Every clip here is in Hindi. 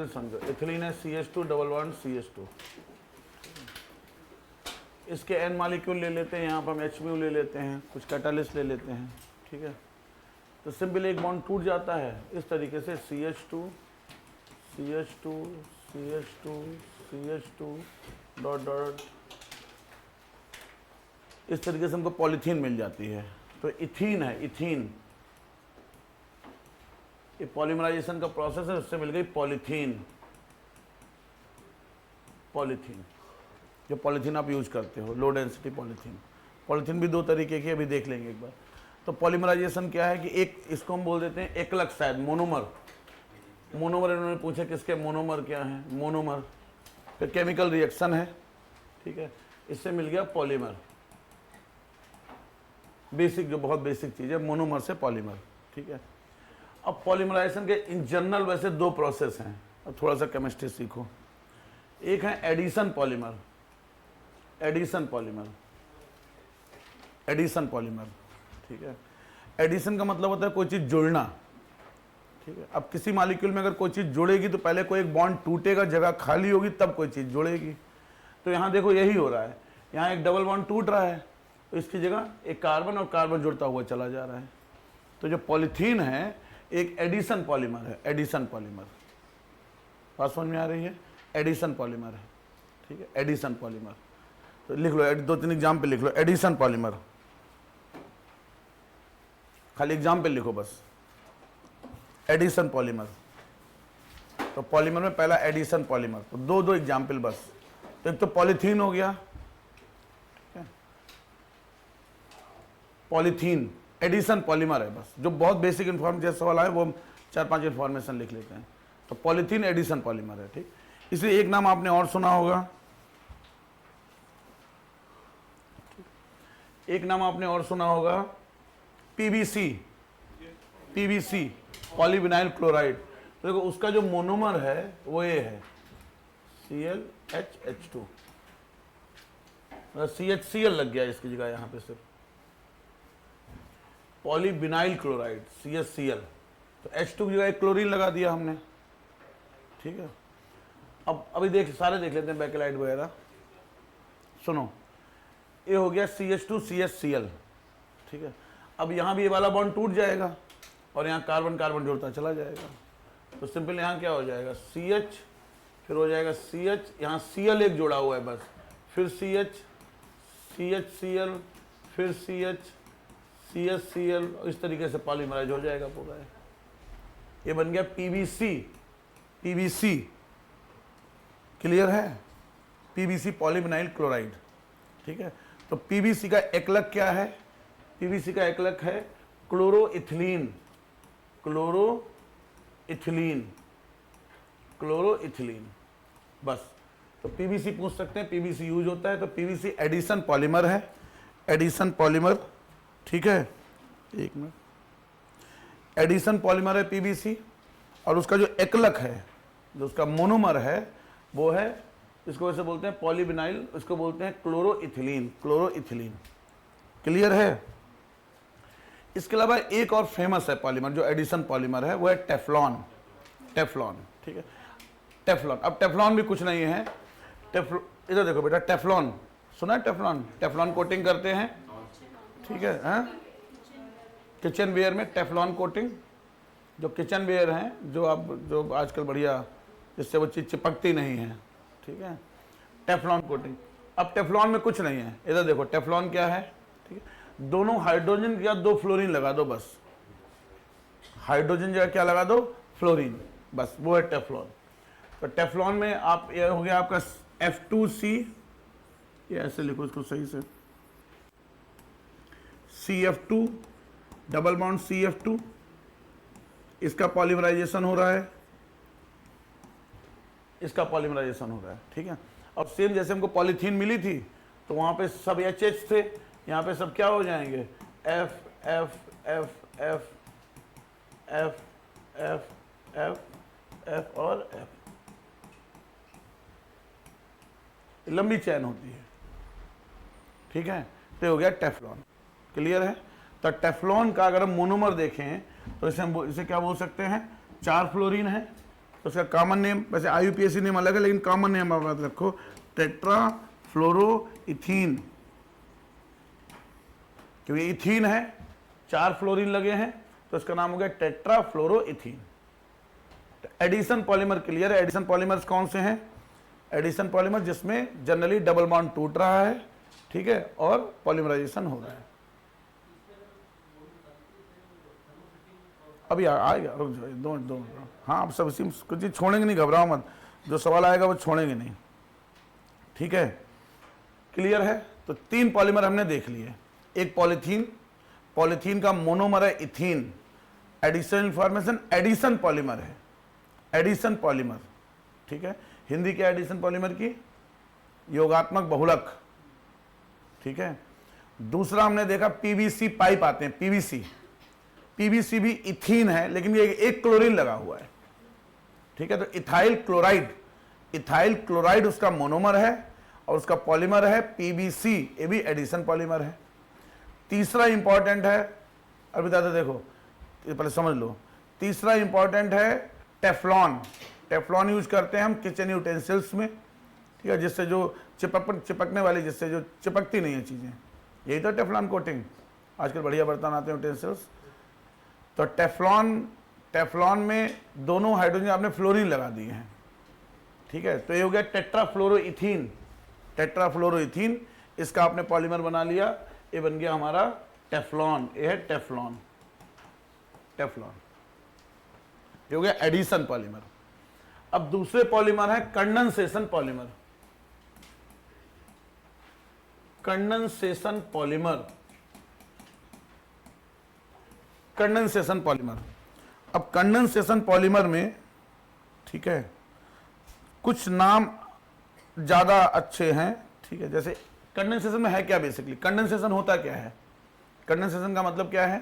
समझो इथिलीन है CH2 डबल बॉन्ड CH2, इसके N मॉलिक्यूल ले लेते हैं, यहाँ पर हम HMU ले लेते हैं, कुछ कैटालिस्ट ले लेते हैं, ठीक है। तो सिंपल एक बॉन्ड टूट जाता है इस तरीके से CH2 CH2 CH2 CH2 dot dot, इस तरीके से हमको पॉलीथीन मिल जाती है। तो इथीन है, इथीन, ये पॉलीमराइजेशन का प्रोसेस है, उससे मिल गई पॉलीथीन। पॉलीथीन, जो पॉलीथीन आप यूज करते हो, लो डेंसिटी पॉलीथीन। पॉलीथीन भी दो तरीके की, अभी देख लेंगे एक बार। तो पॉलीमराइजेशन क्या है कि एक, इसको हम बोल देते हैं एकलक शायद, मोनोमर। मोनोमर इन्होंने पूछा किसके मोनोमर क्या है, मोनोमर। फिर केमिकल रिएक्शन है, ठीक है, इससे मिल गया पॉलीमर। बेसिक, जो बहुत बेसिक चीज़ है, मोनोमर से पॉलीमर, ठीक है। अब पॉलीमराइजेशन के इन जनरल वैसे दो प्रोसेस हैं, अब थोड़ा सा केमिस्ट्री सीखो। एक है addition polymer, addition polymer, addition polymer, ठीक है। एडिशन का मतलब होता है कोई चीज़ जुड़ना, ठीक है। अब किसी मॉलिक्यूल में अगर कोई चीज़ जुड़ेगी तो पहले कोई एक बॉन्ड टूटेगा, जगह खाली होगी, तब कोई चीज़ जुड़ेगी। तो यहाँ देखो यही हो रहा है, यहाँ एक डबल बॉन्ड टूट रहा है, तो इसकी जगह एक कार्बन और कार्बन जुड़ता हुआ चला जा रहा है। तो जो पॉलीथीन है एक एडिशन पॉलीमर है, एडिशन पॉलीमर। बात समझ में आ रही है? एडिशन पॉलीमर है, ठीक है, एडिशन पॉलीमर। तो लिख लो, दो तीन एग्जाम्पल लिख लो। एडिशन पॉलीमर, खाली एग्जाम्पल लिखो बस। एडिशन पॉलीमर, तो पॉलीमर में पहला एडिशन पॉलीमर, तो दो दो एग्जाम्पल बस। तो एक तो पॉलीथीन हो गया, पॉलीथीन एडिशन पॉलीमर है बस। जो बहुत बेसिक इन्फॉर्मेशन जैसे सवाल आए वो हम 4-5 इन्फॉर्मेशन लिख लेते हैं। तो पॉलीथीन एडिशन पॉलीमर है, ठीक। इसलिए एक नाम आपने और सुना होगा, एक नाम आपने और सुना होगा, PVC, PVC पॉलीविनाइल क्लोराइड। तो देखो उसका जो मोनोमर है वो ये है ClHH2, CHCl लग गया इसकी जगह यहाँ पे सिर्फ। पॉलीविनाइल क्लोराइड CHCl, तो H2 की जगह एक क्लोरीन लगा दिया हमने, ठीक है। अब अभी देख, सारे देख लेते हैं बैकेलाइट वगैरह। सुनो, ये हो गया CH2 CHCl, ठीक है। अब यहाँ भी ये वाला बॉन्ड टूट जाएगा और यहाँ कार्बन कार्बन जुड़ता चला जाएगा। तो सिंपल यहाँ क्या हो जाएगा, CH, फिर हो जाएगा CH, यहाँ Cl एक जोड़ा हुआ है बस, फिर CH, CHCl, फिर CH, CHCl, इस तरीके से पॉलीमराइज हो जाएगा पूरा। ये बन गया PVC, PVC, क्लियर है? PVC पॉलीविनाइल क्लोराइड, ठीक है। तो PVC का एकलक क्या है? PVC का एकलक है क्लोरोइथिलीन, क्लोरोइथिलीन, क्लोरोइथिलीन, बस। तो PVC पूछ सकते हैं, PVC यूज होता है। तो PVC एडिशन पॉलीमर है, एडिशन पॉलीमर, ठीक है। एक मिनट, एडिशन पॉलीमर है PVC, और उसका जो एकलक है, जो उसका मोनोमर है, वो है, इसको वैसे बोलते हैं पॉलीविनाइल, इसको बोलते हैं क्लोरोइथिलीन, क्लोरोइथिलीन, क्लियर है? इसके अलावा एक और फेमस है पॉलीमर जो एडिशन पॉलीमर है, वो है टेफ्लॉन, टेफ्लॉन, ठीक है। टेफ्लॉन, अब टेफ्लॉन भी कुछ नहीं है। इधर देखो बेटा, टेफ्लॉन सुना है? टेफ्लॉन, टेफ्लॉन कोटिंग करते हैं, ठीक है, हाँ? किचन वेयर में टेफ्लॉन कोटिंग, जो किचन वेयर हैं, जो आजकल बढ़िया, जिससे वो चीज़ चिपकती नहीं है, ठीक है, टेफ्लॉन कोटिंग। अब टेफ्लॉन में कुछ नहीं है, इधर देखो टेफ्लॉन क्या है, ठीक है। दोनों हाइड्रोजन या दो फ्लोरीन लगा दो बस, हाइड्रोजन जगह क्या लगा दो, फ्लोरीन, बस, वो है टेफ्लॉन। तो टेफ्लॉन में आप, ये हो गया आपका F2C, ये ऐसे लिखो इसको सही से, CF2 डबल बॉन्ड CF2, इसका पॉलीमराइजेशन हो रहा है, इसका पॉलीमराइजेशन हो रहा है, ठीक है। और सेम जैसे हमको पॉलीथीन मिली थी, तो वहाँ पे सब HH थे, यहाँ पे सब क्या हो जाएंगे, F F F F F F F F और F, लंबी चैन होती है, ठीक है। तो हो गया टेफ्लॉन, क्लियर है? तो टेफ्लॉन का अगर हम मोनोमर देखें तो इसे क्या बोल सकते हैं, 4 फ्लोरीन है, तो उसका कॉमन नेम, वैसे IUPAC नेम अलग है लेकिन कॉमन नेम आप याद रखो, टेट्राफ्लोरोइथीन, क्योंकि इथीन है, 4 फ्लोरीन लगे हैं तो इसका नाम हो गया टेट्राफ्लोरोइथीन। एडिशन पॉलीमर क्लियर है। एडिशन पॉलीमर्स कौन से हैं? एडिशन पॉलीमर जिसमें जनरली डबल बॉन्ड टूट रहा है, ठीक है, और पॉलीमराइजेशन हो रहा है। अभी आएगा, रुक जाओ, दो हाँ, आप सब इसी में कुछ चीज छोड़ेंगे नहीं, घबराओ मत, जो सवाल आएगा वो छोड़ेंगे नहीं, ठीक है, क्लियर है। तो 3 पॉलीमर हमने देख लिए। एक पॉलीथीन, पॉलीथीन का मोनोमर है ethene, addition information, addition polymer है, एडिशन पॉलीमर, ठीक है। हिंदी क्या एडिशन पॉलीमर की? योगात्मक बहुलक, ठीक है। दूसरा हमने देखा पीवीसी पाइप आते हैं, पीवीसी, पीवीसी भी इथीन है लेकिन ये एक क्लोरीन लगा हुआ है, ठीक है। तो इथाइल क्लोराइड, इथाइल क्लोराइड उसका मोनोमर है और उसका पॉलीमर है पीवीसी, ये भी एडिशन पॉलीमर है। तीसरा इंपॉर्टेंट है, अब बताते देखो, ये पहले समझ लो। तीसरा इंपॉर्टेंट है टेफ्लॉन। टेफ्लॉन यूज करते हैं हम किचन यूटेंसिल्स में, ठीक है, जिससे जो चिपकने वाली, जिससे जो चिपकती नहीं है चीज़ें, यही तो टेफ्लॉन कोटिंग। आजकल बढ़िया बर्तन आते हैं यूटेंसिल्स। तो टेफ्लॉन में दोनों हाइड्रोजन आपने फ्लोरीन लगा दिए हैं, ठीक है। तो ये हो गया टेट्राफ्लोरोइथीन, टेट्राफ्लोरोइथीन, इसका आपने पॉलीमर बना लिया, ये बन गया हमारा टेफ्लॉन। ये है टेफ्लॉन, टेफ्लॉन, ये हो गया एडिशन पॉलीमर। अब दूसरे पॉलीमर है condensation polymer, condensation polymer, condensation polymer. अब कंडेंसेशन पॉलीमर में, ठीक है, कुछ नाम ज्यादा अच्छे हैं, ठीक है। जैसे कंडेंसेशन में है क्या, बेसिकली कंडेंसेशन होता क्या है? कंडेंसेशन का मतलब क्या है?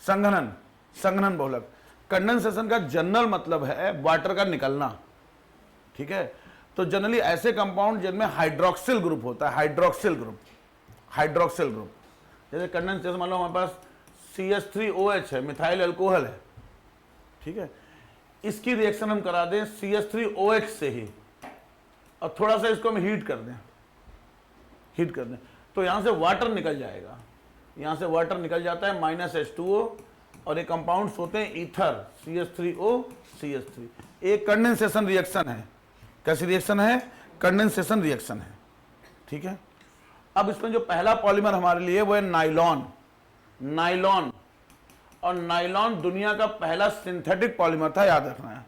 संघनन, संघनन बहुलक। कंडेंसेशन का जनरल मतलब है वाटर का निकलना, ठीक है। तो जनरली ऐसे कंपाउंड जिनमें हाइड्रोक्सिल ग्रुप होता है, हाइड्रोक्सिल ग्रुप, हाइड्रोक्सिल ग्रुप, जैसे कंडेंसेशन मान लो हमारे पास CH3OH है, मिथाइल अल्कोहल है, ठीक है, इसकी रिएक्शन हम करा दें CH3OH से ही और थोड़ा सा इसको हम हीट कर दें, हीट कर दें, तो यहां से वाटर निकल जाएगा, यहां से वाटर निकल जाता है -H2O, और ये कंपाउंड्स होते हैं ईथर, CH3O CH3। एक कंडेंसेशन रिएक्शन है। कैसी रिएक्शन है? कंडेंसेशन रिएक्शन है, ठीक है। अब इसमें जो पहला पॉलीमर हमारे लिए वो है नाइलॉन, नाइलॉन, और नाइलॉन दुनिया का पहला सिंथेटिक पॉलीमर था, याद रखना है।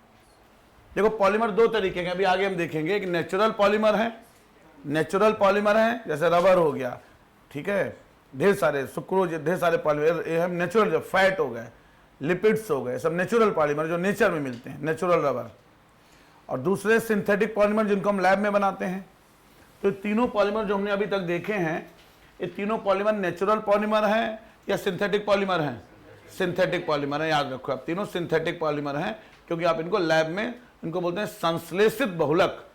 देखो पॉलीमर 2 तरीके के, अभी आगे हम देखेंगे कि नेचुरल पॉलीमर है, नेचुरल पॉलीमर है, जैसे रबर हो गया, ठीक है, ढेर सारे सुक्रोज, ढेर सारे पॉलीमर, ये हम नेचुरल, जो फैट हो गए, लिपिड्स हो गए, सब नेचुरल पॉलीमर जो नेचर में मिलते हैं, नेचुरल रबर। और दूसरे सिंथेटिक पॉलीमर जिनको हम लैब में बनाते हैं। तो तीनों पॉलीमर जो हमने अभी तक देखे हैं, ये तीनों पॉलीमर नेचुरल पॉलीमर हैं या सिंथेटिक पॉलीमर हैं? सिंथेटिक पॉलीमर है, याद रखो आप, तीनों सिंथेटिक पॉलीमर हैं, क्योंकि आप इनको लैब में, इनको बोलते हैं संश्लेषित बहुलक,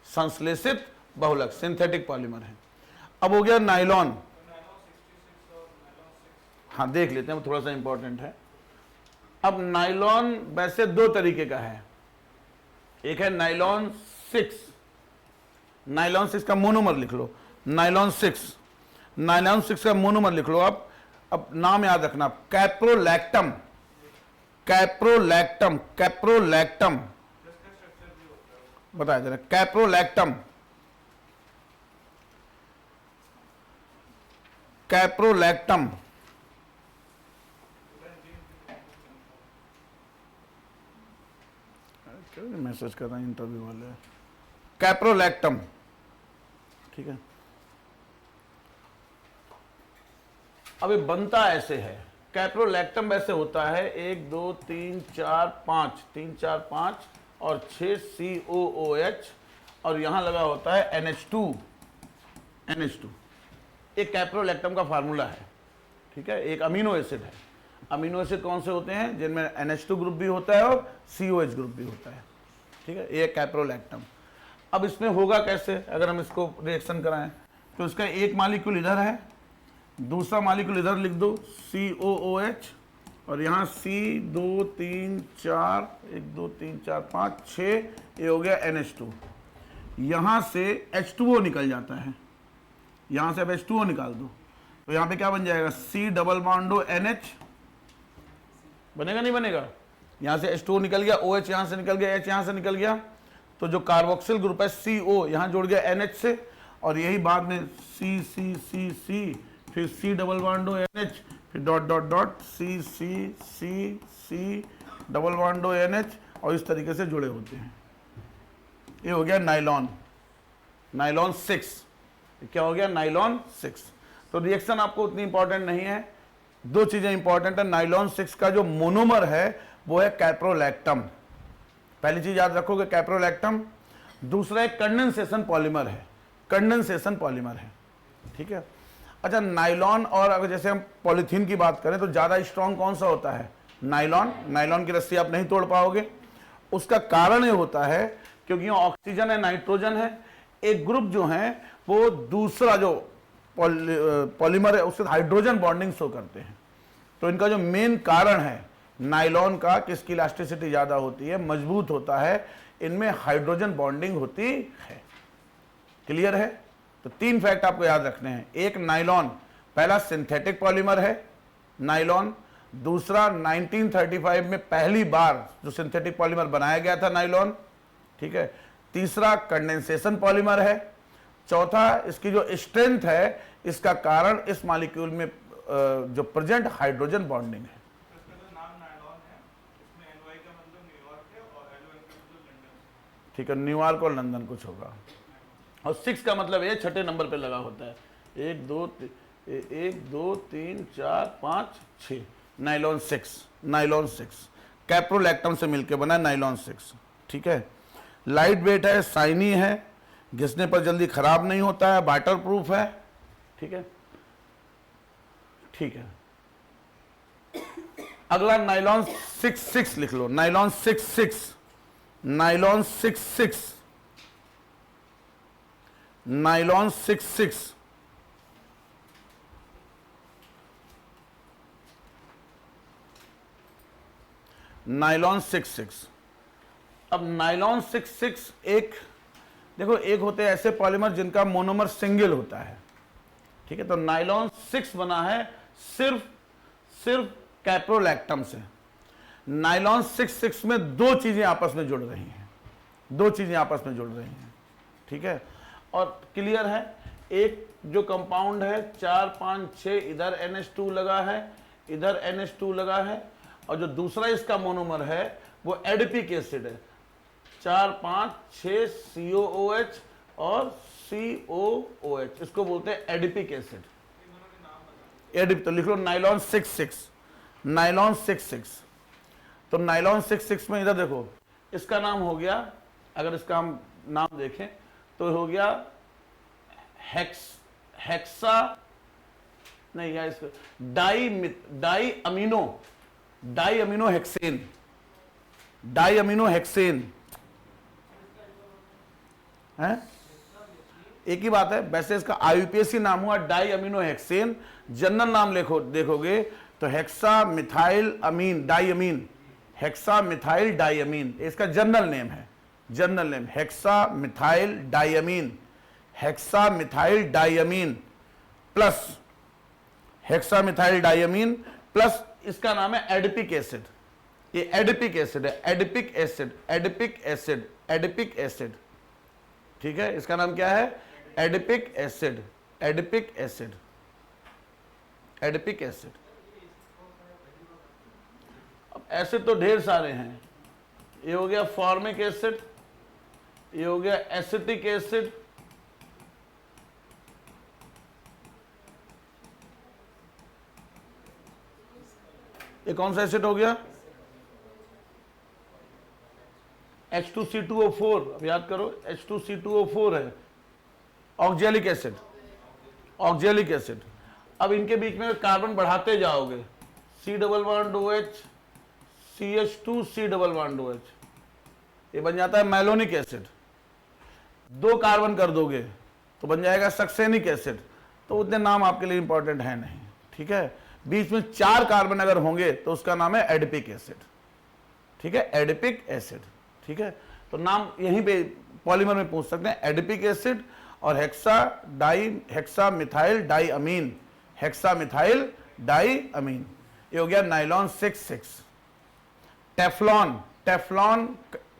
संश्लेषित बहुलक, सिंथेटिक पॉलीमर है। अब हो गया नाइलॉन, हाँ देख लेते हैं, वो थोड़ा सा इंपॉर्टेंट है। अब नाइलॉन वैसे 2 तरीके का है, एक है नाइलॉन 6, नाइलॉन 6 का मोनोमर लिख लो, नाइलॉन 6, नाइलॉन 6 का मोनोमर लिख लो आप। अब नाम याद रखना, कैप्रोलैक्टम, कैप्रोलैक्टम, कैप्रोलैक्टम, बताया जरा, कैप्रोलैक्टम, कैप्रोलैक्टम, मैसेज कर रहे हैं इंटरव्यू वाले, कैप्रोलैक्टम, ठीक है। अब ये बनता ऐसे है, कैप्रोलैक्टम वैसे होता है 1 2 3 4 5, 3 4 5 और 6 COOH, और यहां लगा होता है NH2, NH2। एक कैप्रोलैक्टम का फार्मूला है, ठीक है, एक अमीनो एसिड है। अमीनो एसिड कौन से होते हैं? जिनमें NH2 ग्रुप भी होता है और COH ग्रुप भी होता है, ठीक है, ये कैप्रोलैक्टम। अब इसमें होगा कैसे, अगर हम इसको रिएक्शन कराएं, तो इसका एक मॉलिक्यूल इधर है, दूसरा मॉलिक्यूल इधर लिख दो COOH, और यहाँ C 2 3 4 1 2 3 4 5 6, ये हो गया NH2। यहाँ से H2O निकल जाता है, यहाँ से अब H2O निकाल दो तो यहाँ पे क्या बन जाएगा, C डबल बॉन्डो NH, बनेगा नहीं बनेगा? यहाँ से H2O निकल गया, OH यहाँ से निकल गया, H यहाँ से निकल गया, तो जो कार्बोक्सिल ग्रुप है CO यहाँ जुड़ गया NH से, और यही बाद में C फिर C डबल बॉन्डो NH, फिर dot dot dot C double bond NH, और इस तरीके से जुड़े होते हैं। ये हो गया नाइलॉन, नाइलॉन 6। क्या हो गया, नाइलॉन 6। तो रिएक्शन आपको उतनी इंपॉर्टेंट नहीं है, दो चीजें इंपॉर्टेंट है। नाइलॉन 6 का जो मोनोमर है वो है कैप्रोलैक्टम, पहली चीज याद रखोगे कैप्रोलैक्टम। दूसरा एक कंडेंसेशन पॉलीमर है, कंडेंसेशन पॉलीमर है, ठीक है। अच्छा, नाइलॉन, और अगर जैसे हम पॉलीथीन की बात करें तो ज्यादा स्ट्रॉन्ग कौन सा होता है, नाइलॉन। नाइलॉन की रस्सी आप नहीं तोड़ पाओगे। उसका कारण ये होता है क्योंकि ऑक्सीजन है, नाइट्रोजन है, एक ग्रुप जो है वो दूसरा जो पॉलीमर है उसके हाइड्रोजन बॉन्डिंग शो करते हैं। तो इनका जो मेन कारण है नाइलॉन का कि इसकी इलास्टिसिटी ज्यादा होती है, मजबूत होता है, इनमें हाइड्रोजन बॉन्डिंग होती है। क्लियर है? तो तीन फैक्ट आपको याद रखने हैं। एक, नाइलॉन पहला सिंथेटिक पॉलीमर है नाइलॉन। दूसरा, 1935 में पहली बार जो सिंथेटिक पॉलीमर बनाया गया था नाइलॉन, ठीक है। तीसरा, कंडेंसेशन पॉलीमर है। चौथा, इसकी जो स्ट्रेंथ है इसका कारण इस मॉलिक्यूल में जो प्रेजेंट हाइड्रोजन बॉन्डिंग है। ठीक है, न्यूयॉर्क और लंदन कुछ होगा। और 6 का मतलब ये छठे नंबर पे लगा होता है। 1 2 3 4 5 6, नाइलॉन 6, नाइलॉन 6 कैप्रोलैक्टम से मिलकर बना नाइलॉन 6, ठीक है। लाइट वेट है, शाइनी है, घिसने पर जल्दी खराब नहीं होता है, वाटर प्रूफ है, ठीक है, ठीक है। अगला नाइलॉन 6 लिख लो, नाइलॉन 6, नाइलॉन 6, नाइलॉन 6, नाइलॉन 6। अब नाइलॉन 6 एक, देखो एक होते हैं ऐसे पॉलीमर जिनका मोनोमर सिंगल होता है, ठीक है। तो नाइलॉन 6 बना है सिर्फ कैप्रोलैक्टम से। नाइलॉन 6 में दो चीजें आपस में जुड़ रही हैं, दो चीजें आपस में जुड़ रही हैं, ठीक है। और क्लियर है, एक जो कंपाउंड है 4 5 6 इधर NH2 लगा है, इधर NH2 लगा है, और जो दूसरा इसका मोनोमर है वो एडिपिक एसिड है, 4 5 6 COOH और COOH, इसको बोलते हैं एडिपिक एसिड। एडिप तो लिख लो नाइलॉन 6, नाइलॉन 6। तो नाइलॉन 6 में इधर देखो, इसका नाम हो गया, अगर इसका हम नाम देखें तो हो गया हेक्सा नहीं यार, इसको डाई अमीनो हेक्सेन है, एक ही बात है। वैसे इसका IUPAC नाम हुआ डाई अमीनो हेक्सेन, जनरल नाम देखोगे तो hexamethyl amine diamine, hexamethyl diamine, इसका जनरल नेम है, general name hexamethyl diamine, hexamethyl diamine plus hexamethyl diamine plus इसका नाम है एडिपिक एसिड। ये एडिपिक एसिड है, adipic acid, adipic acid, adipic acid, ठीक है। इसका नाम क्या है, adipic acid, adipic acid, adipic acid. अब एसिड तो ढेर सारे हैं, ये हो गया फॉर्मिक एसिड, ये हो गया एसिटिक एसिड, ये कौन सा एसिड हो गया, H2C2O4, अब याद करो H2C2O4 है, ऑक्जेलिक एसिड, ऑक्जेलिक एसिड। अब इनके बीच में कार्बन बढ़ाते जाओगे, C double bond OH, CH2 C double bond OH, ये बन जाता है मैलोनिक एसिड। 2 कार्बन कर दोगे तो बन जाएगा सक्सेनिक एसिड। तो उतने नाम आपके लिए इंपॉर्टेंट है नहीं, ठीक है। बीच में 4 कार्बन अगर होंगे तो उसका नाम है एडिपिक एसिड, ठीक है, एडिपिक एसिड, ठीक है। तो नाम यहीं पे पॉलीमर में पूछ सकते हैं, एडिपिक एसिड और हेक्सा मिथाइल डाईअमीन, हेक्सा मिथाइल डाईअमीन। ये हो गया नाइलॉन 6,6। टेफ्लॉन, टेफ्लॉन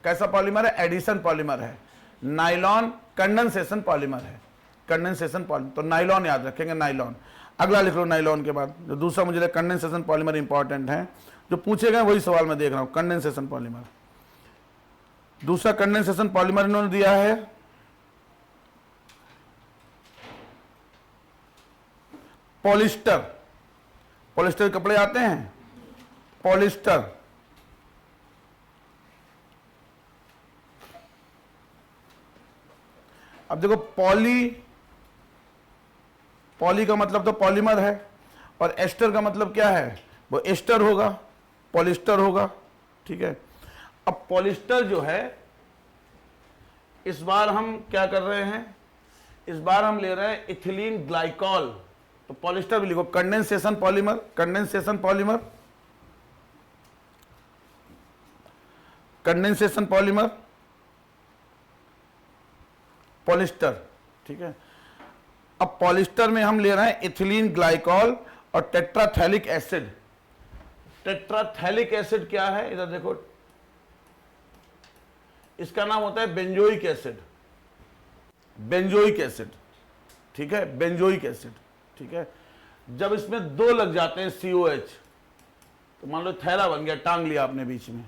कैसा पॉलीमर है? एडिशन पॉलीमर है। नाइलॉन कंडेंसेशन पॉलीमर है, कंडेंसेशन पॉलीमर, तो नाइलॉन याद रखेंगे, नाइलॉन। अगला लिख लो नाइलॉन के बाद, जो दूसरा मुझे कंडेंसेशन पॉलीमर इंपॉर्टेंट है, जो पूछे गए वही सवाल मैं देख रहा हूं, कंडेंसेशन पॉलीमर। दूसरा कंडेंसेशन पॉलीमर इन्होंने दिया है पॉलिस्टर। पॉलिस्टर कपड़े आते हैं, पॉलिस्टर। अब देखो पॉली का मतलब तो पॉलीमर है, और एस्टर का मतलब क्या है? वो एस्टर होगा, पॉलिस्टर होगा, ठीक है। अब पॉलिस्टर जो है, इस बार हम क्या कर रहे हैं? इस बार हम ले रहे हैं इथिलीन ग्लाइकॉल, तो पॉलिस्टर भी लिखो, condensation polymer, condensation polymer, condensation polymer, polyester, ठीक है। अब पॉलिस्टर में हम ले रहे हैं इथिलीन ग्लाइकॉल और टेट्राथैलिक एसिड। टेट्राथैलिक एसिड क्या है? इधर देखो, इसका नाम होता है बेंजोइक एसिड, बेंजोइक एसिड, ठीक है, बेंजोइक एसिड, ठीक है। जब इसमें 2 लग जाते हैं COH, तो मान लो थैला बन गया, टांग लिया आपने बीच में,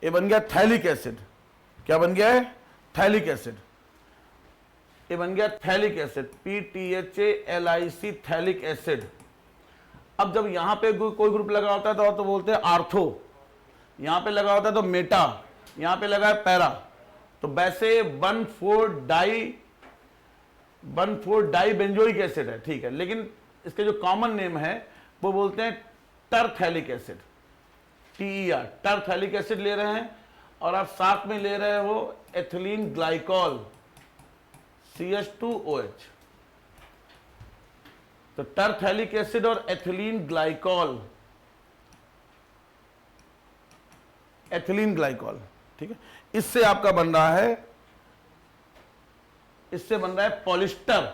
ये बन गया थैलिक एसिड। क्या बन गया है? Phthalic acid. ये बन गया phthalic acid, PTHALIC, phthalic acid. अब जब यहां पे कोई ग्रुप लगा होता है तो बोलते हैं आर्थो, यहां पे लगा होता है तो मेटा, यहां पे लगा है पैरा। तो वैसे 1,4 डाई बेंजोइक एसिड है, ठीक है, लेकिन इसके जो कॉमन नेम है वो बोलते हैं टरथैलिक एसिड, TER, टरथैलिक एसिड ले रहे हैं। और आप साथ में ले रहे हो एथिलीन ग्लाइकॉल, CH2OH। तो टरथैलिक एसिड और एथिलीन ग्लाइकॉल, एथिलीन ग्लाइकॉल, ठीक है। इससे आपका बन रहा है, इससे बन रहा है पॉलिस्टर।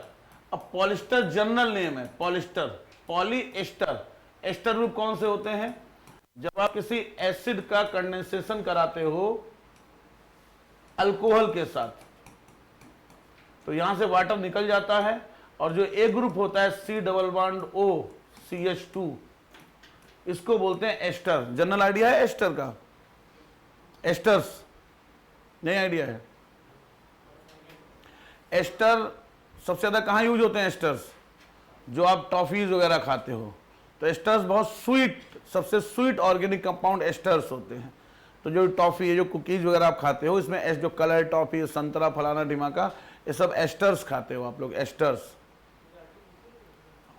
अब पॉलिस्टर जनरल नेम है, पॉलिस्टर, पॉलीएस्टर। एस्टर ग्रुप कौन से होते हैं? जब आप किसी एसिड का कंडेंसेशन कराते हो अल्कोहल के साथ, तो यहां से वाटर निकल जाता है, और जो ए ग्रुप होता है C+O CH2, इसको बोलते हैं एस्टर। जनरल आइडिया है एस्टर का? एस्टर्स नहीं आइडिया है? एस्टर सबसे ज्यादा कहां यूज होते हैं? एस्टर्स जो आप टॉफीज वगैरह खाते हो, तो एस्टर्स बहुत स्वीट, सबसे स्वीट ऑर्गेनिक कंपाउंड एस्टर्स होते हैं। तो जो टॉफी है, जो कुकीज वगैरह आप खाते हो, इसमें जो कलर टॉफी, संतरा, फलाना ढिमाका, ये सब एस्टर्स खाते हो आप लोग, एस्टर्स।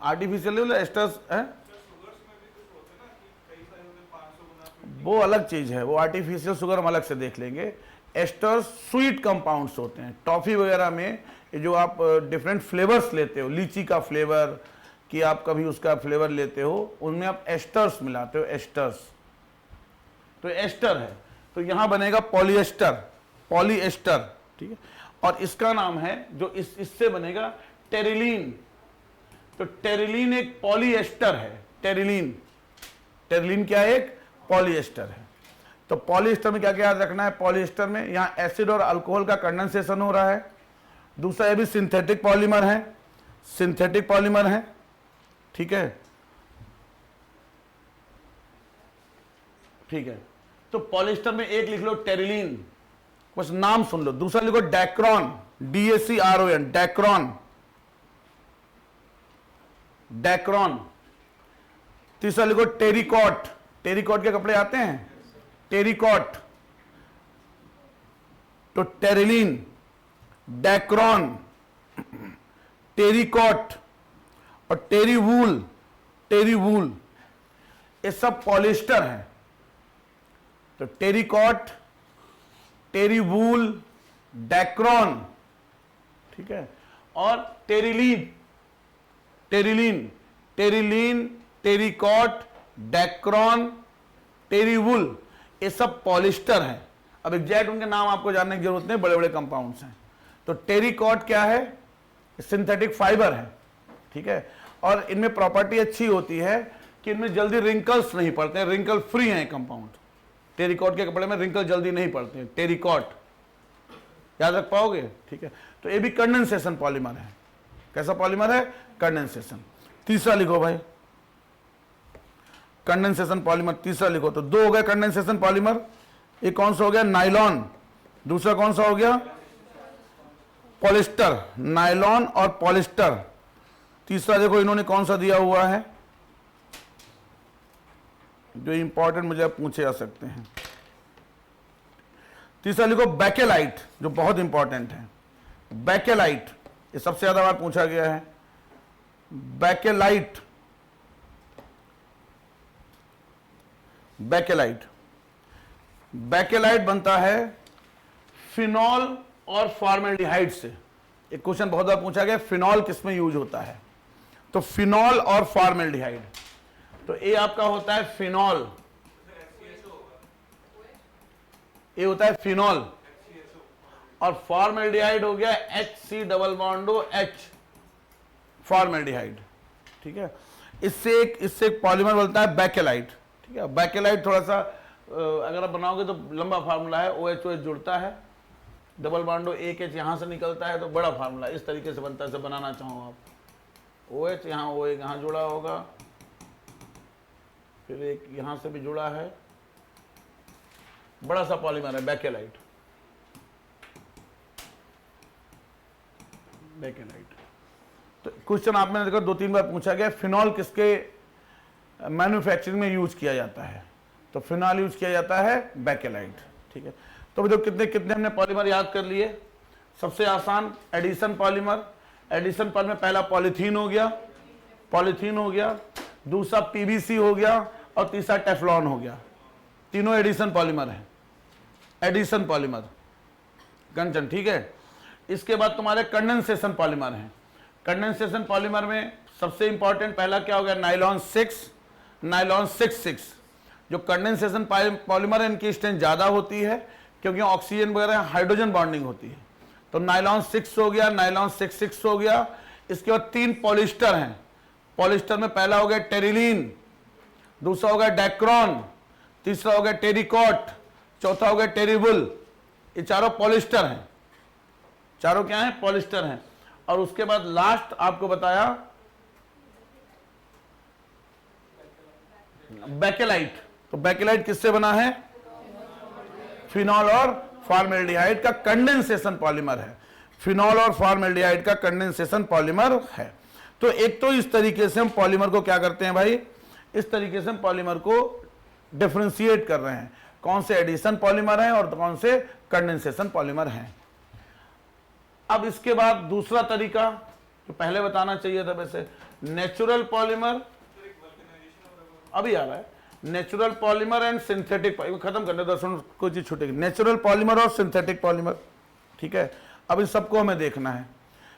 आर्टिफिशियल एस्टर्स है, वो अलग चीज है, वो आर्टिफिशियल शुगर हम अलग से देख लेंगे। एस्टर्स स्वीट कंपाउंड्स होते हैं। टॉफी वगैरह में ये जो आप डिफरेंट फ्लेवर्स लेते हो, लीची का फ्लेवर कि आप कभी उसका फ्लेवर लेते हो, उनमें आप एस्टर्स मिलाते हो, एस्टर्स। तो एस्टर है, तो यहां बनेगा पॉलिएस्टर, पॉलीएस्टर, ठीक है। और इसका नाम है जो इससे बनेगा टेरिलीन। तो टेरिलीन एक पॉलीएस्टर है, टेरिलीन, टेरिलीन क्या है? एक पॉलीएस्टर है। तो पॉलीएस्टर में क्या क्या याद रखना है? पॉलीएस्टर में यहां एसिड और अल्कोहल का कंडेंसेशन हो रहा है। दूसरा, ये भी सिंथेटिक पॉलीमर है, सिंथेटिक पॉलीमर है, ठीक है, ठीक है। तो पॉलिएस्टर में एक लिख लो टेरिलीन, बस नाम सुन लो। दूसरा लिखो डैक्रॉन, DACRON, डैक्रॉन, डैक्रॉन। तीसरा लिखो टेरिकॉट, टेरिकॉट के कपड़े आते हैं, टेरिकॉट। तो टेरिलीन, डैक्रॉन, टेरिकॉट और टेरीवूल, टेरीवूल, ये सब पॉलिएस्टर हैं। तो टेरिकॉट, टेरीवूल, डैक्रॉन, ठीक है, और Terylene, Terylene, Terylene Terycot, Dacron, Terrywool, ये सब पॉलिस्टर हैं। अब एग्जैक्ट उनके नाम आपको जानने की जरूरत नहीं, बड़े बड़े कंपाउंड्स हैं। तो टेरिकॉट क्या है? सिंथेटिक फाइबर है, ठीक है। और इनमें प्रॉपर्टी अच्छी होती है कि इनमें जल्दी रिंकल्स नहीं पड़ते हैं, रिंकल फ्री हैं कंपाउंड। टेरिकॉट के कपड़े में रिंकल जल्दी नहीं पड़ते हैं, टेरिकॉट याद रख पाओगे, ठीक है। तो ये भी कंडेंसेशन पॉलीमर है। कैसा पॉलीमर है? कंडेंसेशन। तीसरा लिखो भाई, कंडेंसेशन पॉलीमर तीसरा लिखो। तो दो हो गए कंडेंसेशन पॉलीमर। एक कौन सा हो गया? नायलॉन। दूसरा कौन सा हो गया? पॉलिस्टर। नायलॉन और पॉलिस्टर। तीसरा देखो इन्होंने कौन सा दिया हुआ है जो इंपॉर्टेंट मुझे आप पूछे जा सकते हैं। तीसरा लिखो बैकेलाइट, जो बहुत इंपॉर्टेंट है। बैकेलाइट, ये सबसे ज्यादा बार पूछा गया है। बैकेलाइट, बैकेलाइट, बैकेलाइट बनता है फिनॉल और फॉर्मेल्डिहाइड से। एक क्वेश्चन बहुत बार पूछा गया, फिनॉल किसमें यूज होता है? तो फिनॉल और फॉर्मेल्डिहाइड। तो ये आपका होता है फिनॉल, ये होता है फिनॉल, और फॉर्मेल्डिहाइड हो गया HC double bond H, formaldehyde, ठीक है। इससे एक पॉलीमर बनता है बैकेलाइट, ठीक है। बैकेलाइट थोड़ा सा अगर आप बनाओगे तो लंबा फार्मूला है, OH जुड़ता है, डबल बॉन्ड एक H यहां से निकलता है, तो बड़ा फार्मूला इस तरीके से बनता है। जैसे बनाना चाहो आप, OH यहाँ O एक यहाँ जुड़ा होगा, फिर एक यहां से भी जुड़ा है, बड़ा सा पॉलीमर है बैकेलाइट। बैकेलाइट तो क्वेश्चन आपने देखो 2-3 बार पूछा गया, फिनॉल किसके मैन्युफैक्चरिंग में यूज किया जाता है? तो फिनॉल यूज किया जाता है बैकेलाइट, ठीक है। तो देखो कितने कितने हमने पॉलीमर याद कर लिए। सबसे आसान एडिशन पॉलीमर। एडिशन पॉलीमर पहला पॉलीथीन हो गया, पॉलीथीन हो गया, दूसरा PVC हो गया, और तीसरा टेफ्लॉन हो गया। तीनों एडिशन पॉलीमर है, एडिशन पॉलीमर कंचन, ठीक है। इसके बाद तुम्हारे कंडेंसेशन पॉलीमर हैं। कंडेंसेशन पॉलीमर में सबसे इंपॉर्टेंट पहला क्या हो गया? Nylon 6, nylon 6,6। जो कंडेंसेशन पॉलीमर है इनकी स्ट्रेंथ ज्यादा होती है क्योंकि ऑक्सीजन वगैरह हाइड्रोजन बॉन्डिंग होती है। तो नायलॉन 6 हो गया, नायलॉन 6,6 हो गया। इसके बाद 3 पॉलिस्टर हैं। पॉलिस्टर में पहला हो गया टेरिलीन, दूसरा हो गया डेक्रॉन, तीसरा हो गया टेरिकॉट, चौथा हो गया टेरीवुल। ये चारों पॉलिस्टर हैं, चारों क्या हैं? पॉलिस्टर हैं। और उसके बाद लास्ट आपको बताया बैकेलाइट। तो बैकेलाइट किससे बना है? फिनॉल और फॉर्मेल्डिहाइड का कंडेंसेशन पॉलीमर है। फिनॉल और फॉर्मेल्डिहाइड का कंडेंसेशन पॉलीमर है। तो एक तो इस तरीके से हम पॉलीमर को क्या करते हैं भाई? इस तरीके से हम पॉलीमर को डिफरेंशिएट कर रहे हैं, कौन से एडिशन पॉलीमर हैं और कौन से कंडेंसेशन पॉलीमर हैं। अब इसके बाद दूसरा तरीका जो पहले बताना चाहिए था वैसे, नेचुरल पॉलीमर अभी आ रहा है। नेचुरल पॉलीमर एंड सिंथेटिक, खत्म करने दो, सुन कोई चीज छूटेगी। नेचुरल पॉलीमर और सिंथेटिक पॉलीमर, ठीक है। अब इन सबको हमें देखना है।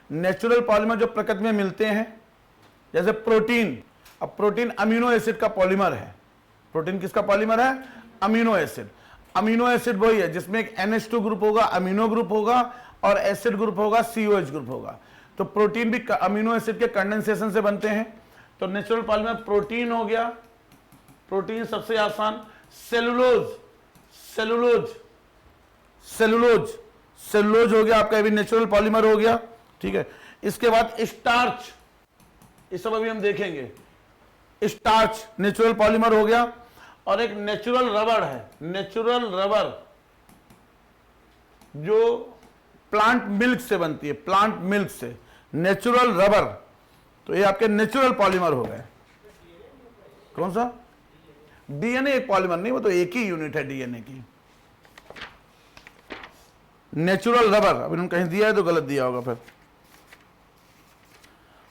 नेचुरल पॉलीमर जो प्रकृति में मिलते हैं, जैसे प्रोटीन। अब प्रोटीन अमीनो एसिड का पॉलीमर है। प्रोटीन किसका पॉलीमर है? Amino acid. अमीनो एसिड वही है जिसमें एक NH2 ग्रुप होगा, अमीनो ग्रुप होगा, और एसिड ग्रुप होगा, COH ग्रुप होगा। तो प्रोटीन भी अमीनो एसिड के कंडेंसेशन से बनते हैं। तो नेचुरल पॉलीमर प्रोटीन हो गया, प्रोटीन सबसे आसान। सेलुलोज, सेलुलोज, सेलुलोज, सेलुलोज हो गया आपका, ये भी नेचुरल पॉलीमर हो गया, ठीक है। इसके बाद स्टार्च, ये सब अभी हम देखेंगे। स्टार्च नेचुरल पॉलीमर हो गया। और एक नेचुरल रबर है, नेचुरल रबर जो प्लांट मिल्क से बनती है, प्लांट मिल्क से नेचुरल रबर। तो ये आपके नेचुरल पॉलीमर हो गए। कौन सा? DNA एक पॉलीमर नहीं, वो तो एक ही यूनिट है DNA की। नेचुरल रबर, अब इन्होंने कहीं दिया है तो गलत दिया होगा फिर।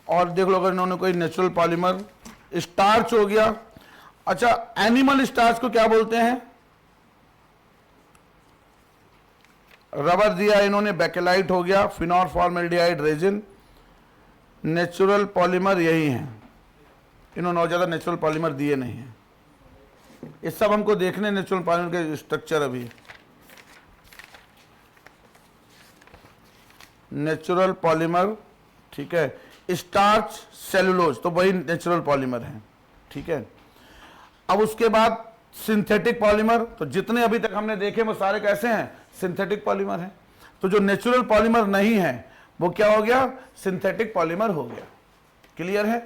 और देख लो अगर इन्होंने कोई नेचुरल पॉलीमर, स्टार्च हो गया। अच्छा, एनिमल स्टार्च को क्या बोलते हैं? रबर दिया इन्होंने, बैकेलाइट हो गया, phenol formaldehyde resin. Natural polymer यही है, इन्होंने और ज़्यादा नेचुरल पॉलीमर दिए नहीं हैं। ये सब हमको देखने नेचुरल पॉलीमर के स्ट्रक्चर अभी। नेचुरल पॉलीमर, ठीक है, स्टार्च सेलुलोज, तो वही नेचुरल पॉलीमर है, ठीक है। अब उसके बाद सिंथेटिक पॉलीमर, तो जितने अभी तक हमने देखे वो सारे कैसे हैं, सिंथेटिक पॉलीमर हैं। तो जो नेचुरल पॉलीमर नहीं है वो क्या हो गया, सिंथेटिक पॉलीमर हो गया। क्लियर है।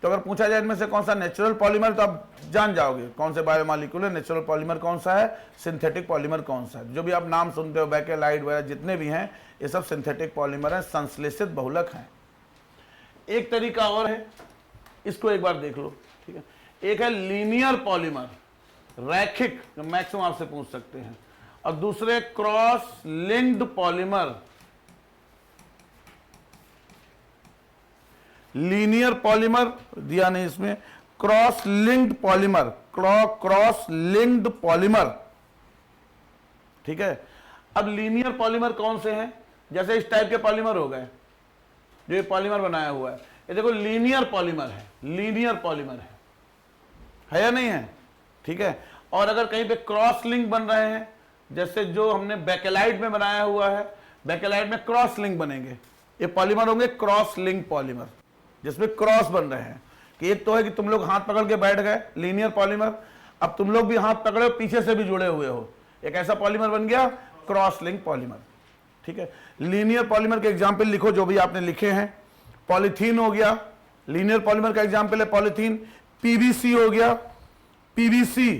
तो अगर पूछा जाए इनमें से कौन सा नेचुरल पॉलीमर, तो आप जान जाओगे कौन से बायोमॉलिक्यूलर नेचुरल पॉलीमर कौन सा है, सिंथेटिक पॉलीमर कौन सा है। जो भी आप नाम सुनते हो, बैकेलाइट वगैरह जितने भी हैं, ये सब सिंथेटिक पॉलीमर हैं, संश्लेषित बहुलक हैं। एक तरीका और है, इसको एक बार देख लो, ठीक है। एक है लीनियर पॉलीमर, रैखिक, जो मैक्सिमम आपसे पूछ सकते हैं, और दूसरे cross linked polymer. Linear polymer दिया नहीं इसमें, cross linked polymer, cross linked polymer, ठीक है। अब लीनियर पॉलीमर कौन से हैं, जैसे इस टाइप के पॉलीमर हो गए, जो ये पॉलीमर बनाया हुआ है, ये देखो लीनियर पॉलीमर है, लीनियर पॉलीमर है या नहीं है, ठीक है। और अगर कहीं पे क्रॉस लिंक बन रहे हैं, जैसे जो हमने बैकेलाइट में बनाया हुआ है, बैकेलाइट में क्रॉस लिंक बनेंगे, ये पॉलीमर होंगे क्रॉस लिंक पॉलीमर, जिसमें क्रॉस बन रहे हैं। कि एक तो है कि तुम लोग हाथ पकड़ के बैठ गए, लीनियर पॉलीमर, अब तुम लोग भी हाथ पकड़े हो, पीछे से भी जुड़े हुए हो, एक ऐसा पॉलीमर बन गया क्रॉस लिंक पॉलीमर, ठीक है। लीनियर पॉलीमर के एग्जाम्पल लिखो जो भी आपने लिखे हैं। पॉलीथीन हो गया, लीनियर पॉलीमर का एग्जाम्पल है पॉलीथीन। पीवीसी हो गया, PVC,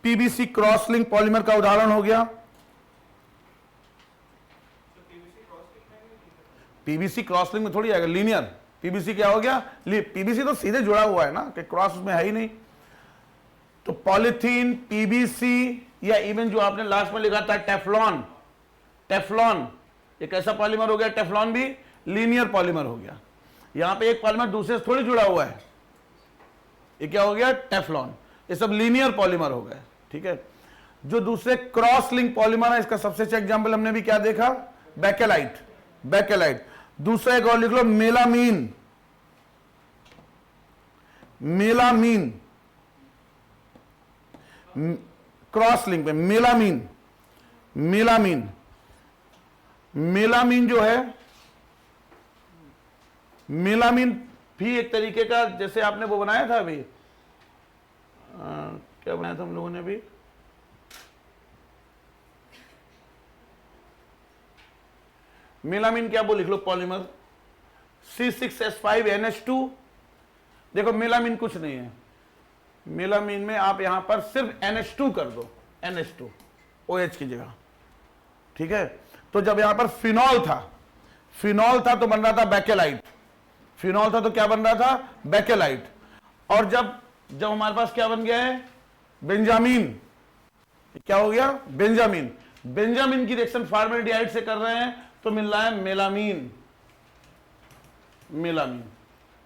PVC cross link polymer का उदाहरण हो गया। पीवीसी क्रॉस लिंक में थोड़ी आएगा, लीनियर। पीवीसी क्या हो गया, पीवीसी तो सीधे जुड़ा हुआ है ना, कि क्रॉस में है ही नहीं। तो पॉलीथीन, पीवीसी, या इवन जो आपने लास्ट में लिखा था टेफ्लॉन, टेफ्लॉन एक ऐसा पॉलीमर हो गया, टेफ्लॉन भी लीनियर पॉलीमर हो गया। यहां पे एक पॉलीमर दूसरे से थोड़ी जुड़ा हुआ है, ये क्या हो गया, टेफ्लॉन। ये सब लीनियर पॉलीमर हो गए, ठीक है। जो दूसरे क्रॉस लिंक पॉलीमर है, इसका सबसे अच्छा एग्जाम्पल हमने भी क्या देखा, बैकेलाइट, बैकेलाइट। दूसरा एक और लिख लो, मेलामीन, मेलामीन, क्रॉस लिंक पे मेलामीन, मेलामीन, मेलामीन जो है, मेलामीन भी एक तरीके का, जैसे आपने वो बनाया था अभी, क्या बनाया था हम लोगों ने अभी, मेलामीन क्या, वो लिख लो पॉलीमर, C6H5NH2। देखो मेलामीन कुछ नहीं है, मेलामीन में आप यहां पर सिर्फ NH2 कर दो, NH2 OH की जगह, ठीक है। तो जब यहां पर फिनॉल था, फिनॉल था तो बन रहा था बैकेलाइट, फिनॉल था तो क्या बन रहा था, बैकेलाइट। और जब हमारे पास क्या बन गया है, बेंजामीन, क्या हो गया, बेंजामीन। बेंजामीन की रिएक्शन फॉर्मेल्डिहाइड से कर रहे हैं तो मिल रहा है मेलामीन, मेलामीन।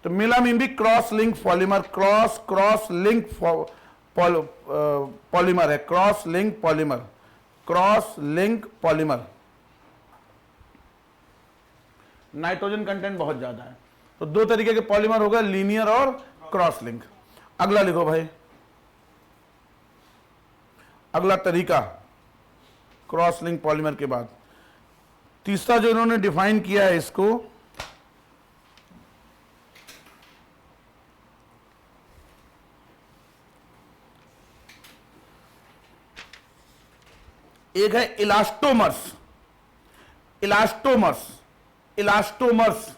तो मेलामीन भी cross link polymer, cross link polymer है, cross link polymer, cross link polymer. Nitrogen content बहुत ज्यादा है। तो दो तरीके के पॉलीमर हो गए, लीनियर और क्रॉस लिंक। अगला लिखो भाई, अगला तरीका क्रॉस लिंक पॉलीमर के बाद तीसरा जो इन्होंने डिफाइन किया है इसको, एक है इलास्टोमर्स, इलास्टोमर्स, इलास्टोमर्स,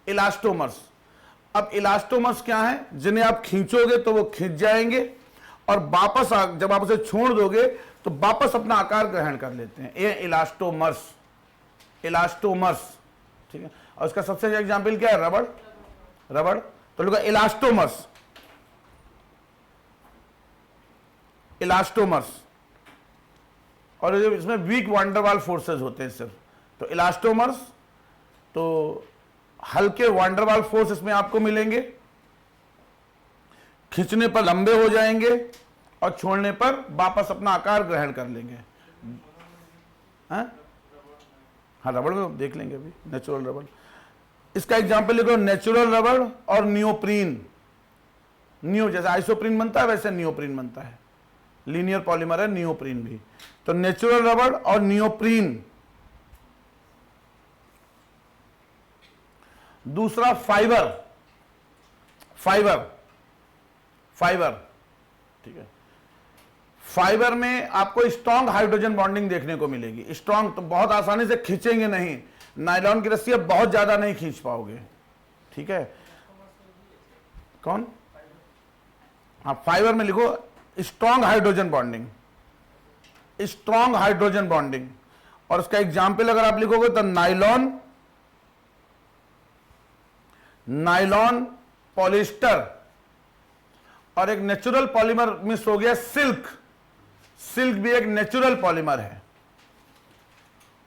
इलास्टोमर्स। अब इलास्टोमर्स क्या है, जिन्हें आप खींचोगे तो वो खींच जाएंगे और वापस जब आप उसे छोड़ दोगे तो वापस अपना आकार ग्रहण कर लेते हैं, ये इलास्टोमर्स, इलास्टोमर्स, ठीक है। और इसका सबसे अच्छा एग्जाम्पल क्या है, रबड़, रबड़। तो लिखो इलास्टोमर्स, इलास्टोमर्स। और इसमें वीक वांडरवाल फोर्सेस होते हैं सिर्फ, तो इलास्टोमर्स, तो हल्के वांडरवाल फोर्स इसमें आपको मिलेंगे, खींचने पर लंबे हो जाएंगे और छोड़ने पर वापस अपना आकार ग्रहण कर लेंगे। हाँ, रबड़ में देख लेंगे अभी, नेचुरल रबड़। इसका एग्जाम्पल लिखो, नेचुरल रबड़ और नियोप्रीन। नियो जैसे आइसोप्रीन बनता है वैसे नियोप्रीन बनता है, लीनियर पॉलीमर है नियोप्रीन भी। तो नेचुरल रबड़ और नियोप्रीन। दूसरा फाइबर, फाइबर, फाइबर, ठीक है। फाइबर में आपको स्ट्रॉन्ग हाइड्रोजन बॉन्डिंग देखने को मिलेगी। स्ट्रॉन्ग तो बहुत आसानी से खींचेंगे नहीं, नायलॉन की रस्सी बहुत ज्यादा नहीं खींच पाओगे, ठीक है। कौन? हाँ, फाइबर में लिखो strong hydrogen bonding, strong hydrogen bonding. और उसका एग्जाम्पल अगर आप लिखोगे तो नायलॉन, नायलॉन, पॉलिस्टर, और एक नेचुरल पॉलीमर मिस हो गया सिल्क। सिल्क भी एक नेचुरल पॉलीमर है।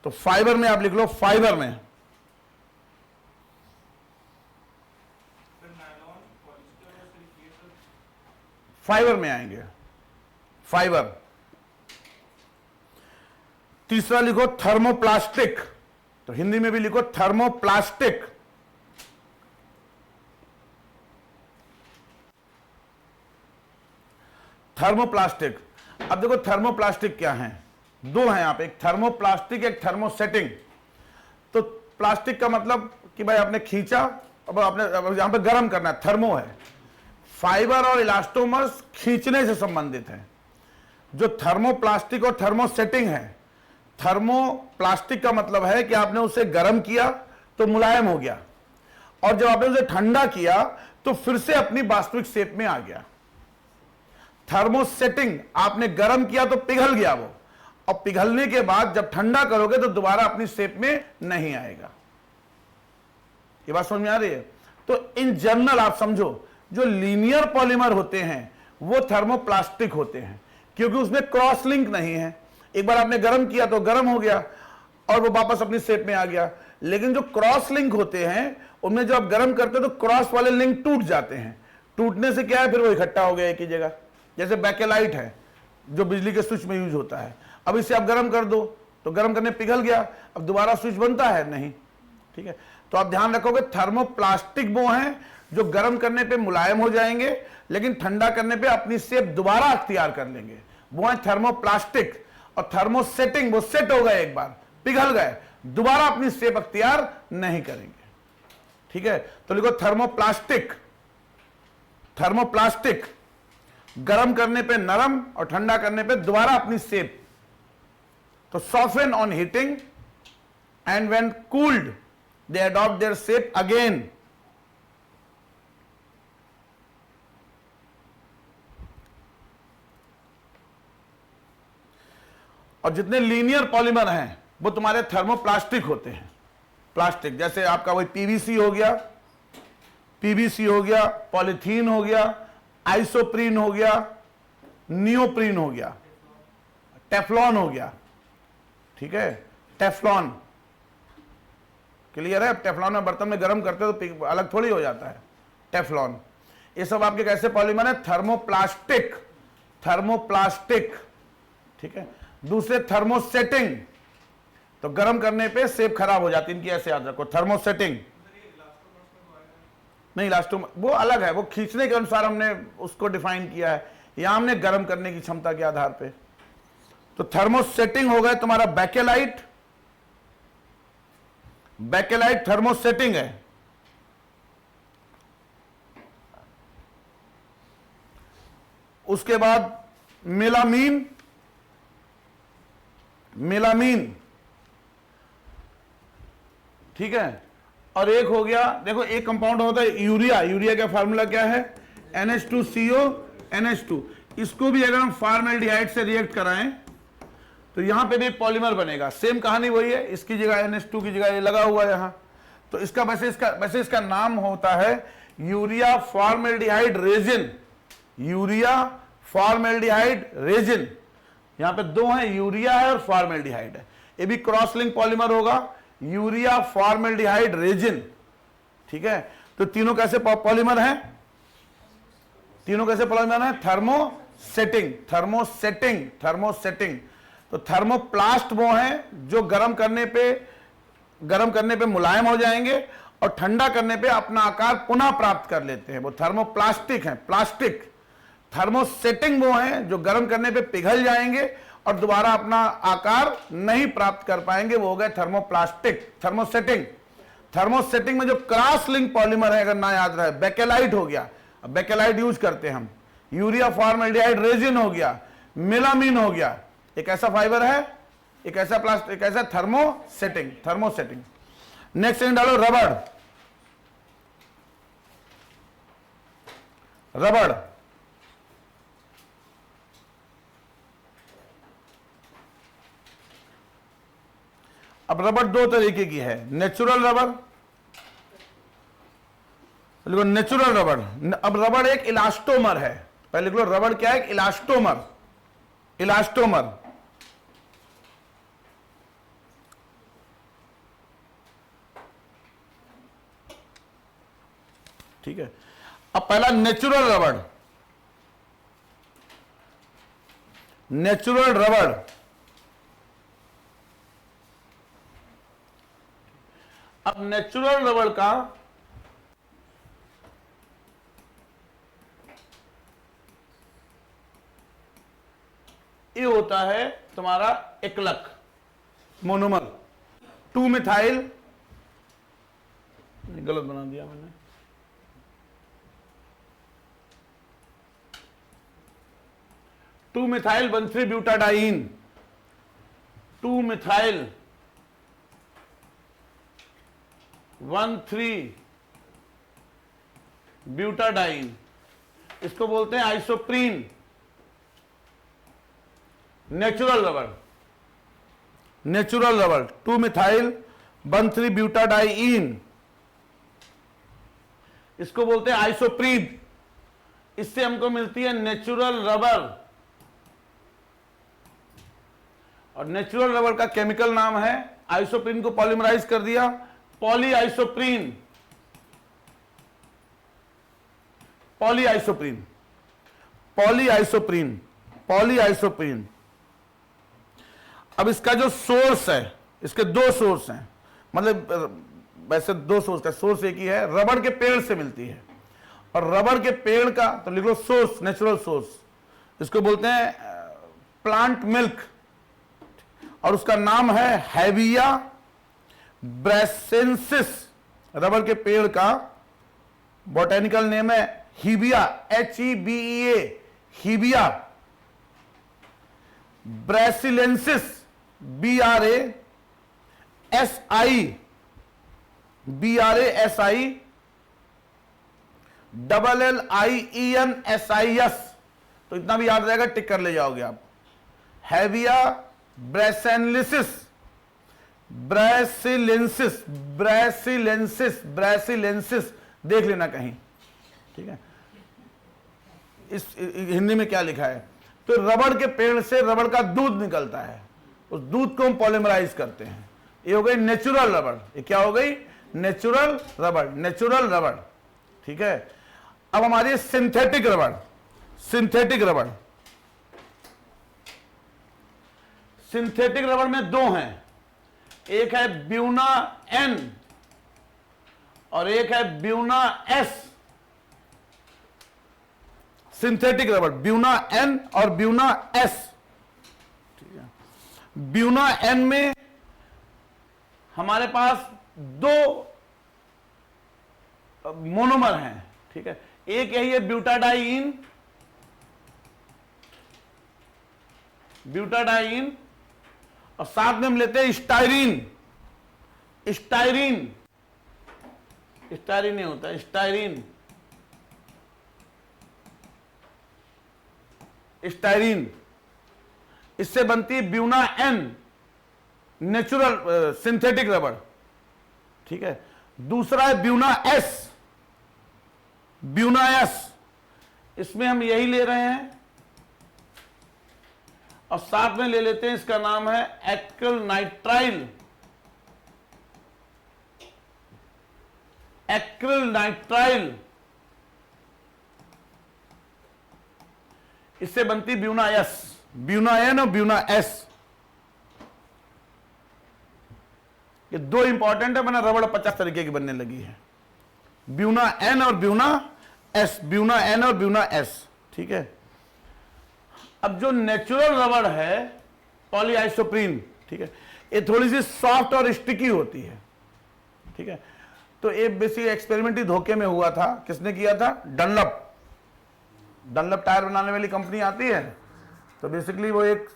तो फाइबर में आप लिख लो, फाइबर में फाइबर में आएंगे, फाइबर। तीसरा लिखो थर्मोप्लास्टिक, तो हिंदी में भी लिखो थर्मोप्लास्टिक। थर्मोप्लास्टिक, अब देखो थर्मोप्लास्टिक क्या है, दो हैं यहाँ पे, एक थर्मोप्लास्टिक, एक थर्मोसेटिंग। तो प्लास्टिक का मतलब कि भाई आपने खींचा, अब आपने यहां पे गर्म करना है, थर्मो है। फाइबर और इलास्टोमर्स खींचने से संबंधित है। जो थर्मोप्लास्टिक और थर्मोसेटिंग है, थर्मोप्लास्टिक का मतलब है कि आपने उसे गर्म किया तो मुलायम हो गया, और जब आपने उसे ठंडा किया तो फिर से अपनी वास्तविक शेप में आ गया। थर्मोसेटिंग, आपने गर्म किया तो पिघल गया वो, और पिघलने के बाद जब ठंडा करोगे तो दोबारा अपनी शेप में नहीं आएगा। ये बात समझ में आ रही है? तो इन जनरल आप समझो, जो लीनियर पॉलीमर होते हैं वो थर्मोप्लास्टिक होते हैं, क्योंकि उसमें क्रॉस लिंक नहीं है। एक बार आपने गर्म किया तो गर्म हो गया और वो वापस अपनी शेप में आ गया। लेकिन जो क्रॉस लिंक होते हैं उनमें जब आप गर्म करते हो तो क्रॉस वाले लिंक टूट जाते हैं। टूटने से क्या है, फिर वो इकट्ठा हो गया एक ही जगह। जैसे बैकेलाइट है जो बिजली के स्विच में यूज होता है, अब इसे आप गर्म कर दो तो गर्म करने पिघल गया, अब दोबारा स्विच बनता है नहीं, ठीक है। तो आप ध्यान रखोगे थर्मोप्लास्टिक वो हैं जो गर्म करने पे मुलायम हो जाएंगे, लेकिन ठंडा करने पे अपनी शेप दोबारा अख्तियार कर लेंगे, वो है थर्मोप्लास्टिक। और थर्मोसेटिंग, वो सेट हो गए, एक बार पिघल गए, दोबारा अपनी शेप अख्तियार नहीं करेंगे, ठीक है। तो लिखो थर्मोप्लास्टिक। थर्मोप्लास्टिक गर्म करने पे नरम और ठंडा करने पे दोबारा अपनी शेप। तो soften on heating and when cooled they adopt their shape again। और जितने लीनियर पॉलीमर हैं वो तुम्हारे थर्मोप्लास्टिक होते हैं। प्लास्टिक जैसे आपका वही पीवीसी हो गया, पीवीसी हो गया, पॉलीथीन हो गया, आइसोप्रीन हो गया, नियोप्रीन हो गया, टेफ्लॉन हो गया, ठीक है। टेफ्लॉन क्लियर है? टेफ्लॉन में बर्तन में गर्म करते हो तो अलग थोड़ी हो जाता है, टेफ्लॉन। ये सब आपके कैसे पॉलीमर है? थर्मोप्लास्टिक, थर्मोप्लास्टिक, ठीक है। दूसरे थर्मोसेटिंग, तो गर्म करने पे शेप खराब हो जाती है इनकी, ऐसे याद रखो। थर्मोसेटिंग नहीं, इलास्टोमर वो अलग है, वो खींचने के अनुसार हमने उसको डिफाइन किया है, यहां हमने गर्म करने की क्षमता के आधार पे। तो थर्मोसेटिंग हो गए तुम्हारा बैकेलाइट, बैकेलाइट थर्मोसेटिंग है। उसके बाद मेलामीन, मेलामीन, ठीक है। और एक हो गया, देखो एक कंपाउंड होता है यूरिया। यूरिया का फार्मूला क्या है? NH2CO NH2। इसको भी अगर हम फॉर्मल्डिहाइड से रिएक्ट कराएं तो यहां पे भी पॉलीमर बनेगा। सेम कहानी वही है, इसकी जगह NH2 की जगह ये लगा हुआ है यहां। तो इसका वैसे इसका नाम होता है urea formaldehyde resin, urea formaldehyde resin. यहां पे दो हैं, यूरिया है और फॉर्मल्डिहाइड है। ये भी क्रॉस लिंक पॉलीमर होगा, यूरिया फॉर्मल्डिहाइड रेजिन, ठीक है। तो तीनों कैसे पॉलीमर हैं? तीनों कैसे पॉलीमर हैं? Thermosetting, thermosetting, thermosetting. तो थर्मोप्लास्ट वो हैं जो गर्म करने पे मुलायम हो जाएंगे, और ठंडा करने पे अपना आकार पुनः प्राप्त कर लेते हैं। वो थर्मोप्लास्टिक हैं, प्लास्टिक। थर्मोसेटिंग वो हैं जो गर्म करने पे पिघल जाएंगे और दोबारा अपना आकार नहीं प्राप्त कर पाएंगे, वो हो गए थर्मोप्लास्टिक। थर्मोसेटिंग, थर्मोसेटिंग में जो क्रॉस लिंक पॉलीमर है, अगर ना याद रहे, बेकेलाइट हो गया, अब बेकेलाइट यूज करते हैं हम, यूरिया फॉर्मल्डिहाइड रेजिन हो गया, मेलामीन हो गया, एक ऐसा फाइबर है, एक ऐसा प्लास्टिक, एक ऐसा थर्मोसेटिंग। थर्मोसेटिंग। नेक्स्ट डालो रबड़। रबड़, अब रबड़ दो तरीके की है, नेचुरल रबड़, लिखो नेचुरल रबड़। अब रबड़ एक इलास्टोमर है, पहले लिख लो रबड़ क्या है, एक इलास्टोमर। इलास्टोमर, ठीक है। अब पहला नेचुरल रबड़, नेचुरल रबड़, अब नेचुरल रबड़ का ये होता है तुम्हारा एकलक, मोनोमर, 2 मिथाइल, गलत बना दिया मैंने, two methyl 1,3 butadiene, 2 methyl 1,3 butadiene, इसको बोलते हैं आइसोप्रीन। नेचुरल रबड़, नेचुरल रबड़ 2 मिथाइल 1,3 ब्यूटाडाइन, इसको बोलते हैं आइसोप्रीन। इससे हमको मिलती है नेचुरल रबर, और नेचुरल रबर का केमिकल नाम है, आइसोप्रीन को पॉलीमराइज कर दिया, पॉलीआइसोप्रीन। पॉलीआइसोप्रीन, पॉलीआइसोप्रीन, पॉलीआइसोप्रीन। अब इसका जो सोर्स है, इसके दो सोर्स हैं, मतलब वैसे दो सोर्स का, सोर्स एक ही है, रबड़ के पेड़ से मिलती है, और रबड़ के पेड़ का तो लिख लो सोर्स, नेचुरल सोर्स, इसको बोलते हैं प्लांट मिल्क, और उसका नाम है हैविया ब्रेसेंसिस। रबड़ के पेड़ का बॉटेनिकल नेम है हीबिया, HEBEA, हीबिया ब्रेसिलेंसिस, BRASI LLIENSIS, तो इतना भी याद रहेगा, टिक कर ले जाओगे आप। हैविया ब्रेसेंलिसिस, ब्रेसिलेंसिस, ब्रेसिलेंसिस, ब्रेसिलेंसिस, देख लेना कहीं, ठीक है। इस हिंदी में क्या लिखा है, तो रबड़ के पेड़ से रबड़ का दूध निकलता है, उस दूध को हम पॉलीमराइज करते हैं, ये हो गई नेचुरल रबड़। ये क्या हो गई, नेचुरल रबड़, नेचुरल रबड़, ठीक है। अब हमारी सिंथेटिक रबड़, सिंथेटिक रबड़, सिंथेटिक रबड़ में दो हैं, एक है ब्यूना N और एक है ब्यूना S। सिंथेटिक रबड़ ब्यूना N और ब्यूना S, ठीक है। ब्यूना N में हमारे पास दो मोनोमर हैं, ठीक है। एक यही है ब्यूटाडाइन, ब्यूटाडाइन, और साथ में हम लेते हैं स्टाइरीन। स्टाइरीन, स्टाइरीन नहीं होता, स्टाइरीन, स्टाइरीन, इससे बनती है ब्यूना N, नेचुरल सिंथेटिक रबड़, ठीक है। दूसरा है ब्यूना S, ब्यूना S, इसमें हम यही ले रहे हैं, और साथ में ले लेते हैं, इसका नाम है एक्रिल नाइट्राइल, एक्रिल नाइट्राइल, इससे बनती ब्यूना S, ब्यूना N और ब्यूना S, ये दो इंपॉर्टेंट है, वरना रबड़ 50 तरीके की बनने लगी है। ब्यूना एन और ब्यूना एस, ब्यूना एन और ब्यूना एस, ठीक है। अब जो नेचुरल रबड़ है पॉलीआइसोप्रीन, ठीक है, ये थोड़ी सी सॉफ्ट और स्टिकी होती है, ठीक है। तो ये बेसिक एक्सपेरिमेंट ही धोखे में हुआ था। किसने किया था? डनलप। डनलप टायर बनाने वाली कंपनी आती है, तो बेसिकली वो एक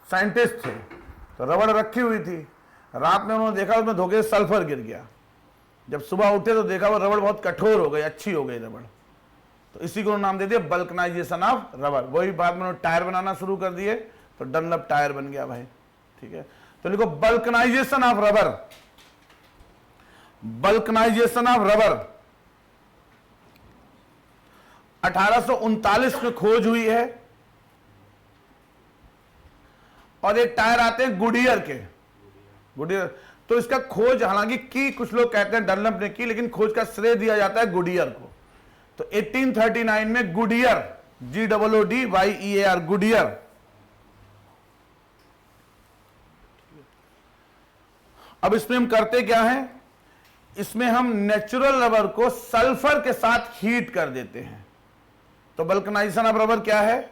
साइंटिस्ट थे, तो रबड़ रखी हुई थी। रात में उन्होंने देखा उसमें धोखे से सल्फर गिर गया। जब सुबह उठे तो देखा वो रबड़ बहुत कठोर हो गई, अच्छी हो गई रबड़। तो इसी को नाम दे दिया बल्कनाइजेशन ऑफ रबड़। वही बाद में उन्होंने टायर बनाना शुरू कर दिए, तो डनलप टायर बन गया भाई, ठीक है। तो लिखो vulcanisation of rubber, vulcanisation of rubber 1839 में खोज हुई है। और ये टायर आते हैं गुडियर के, गुडियर। तो इसका खोज हालांकि की कुछ लोग कहते हैं डनलप ने की, लेकिन खोज का श्रेय दिया जाता है गुडियर को। तो 1839 में गुडियर, GOODYEAR, गुडियर, अब इसमें हम करते क्या है, इसमें हम नेचुरल रबर को सल्फर के साथ हीट कर देते हैं। तो बल्कनाइजेशन ऑफ रबर क्या है?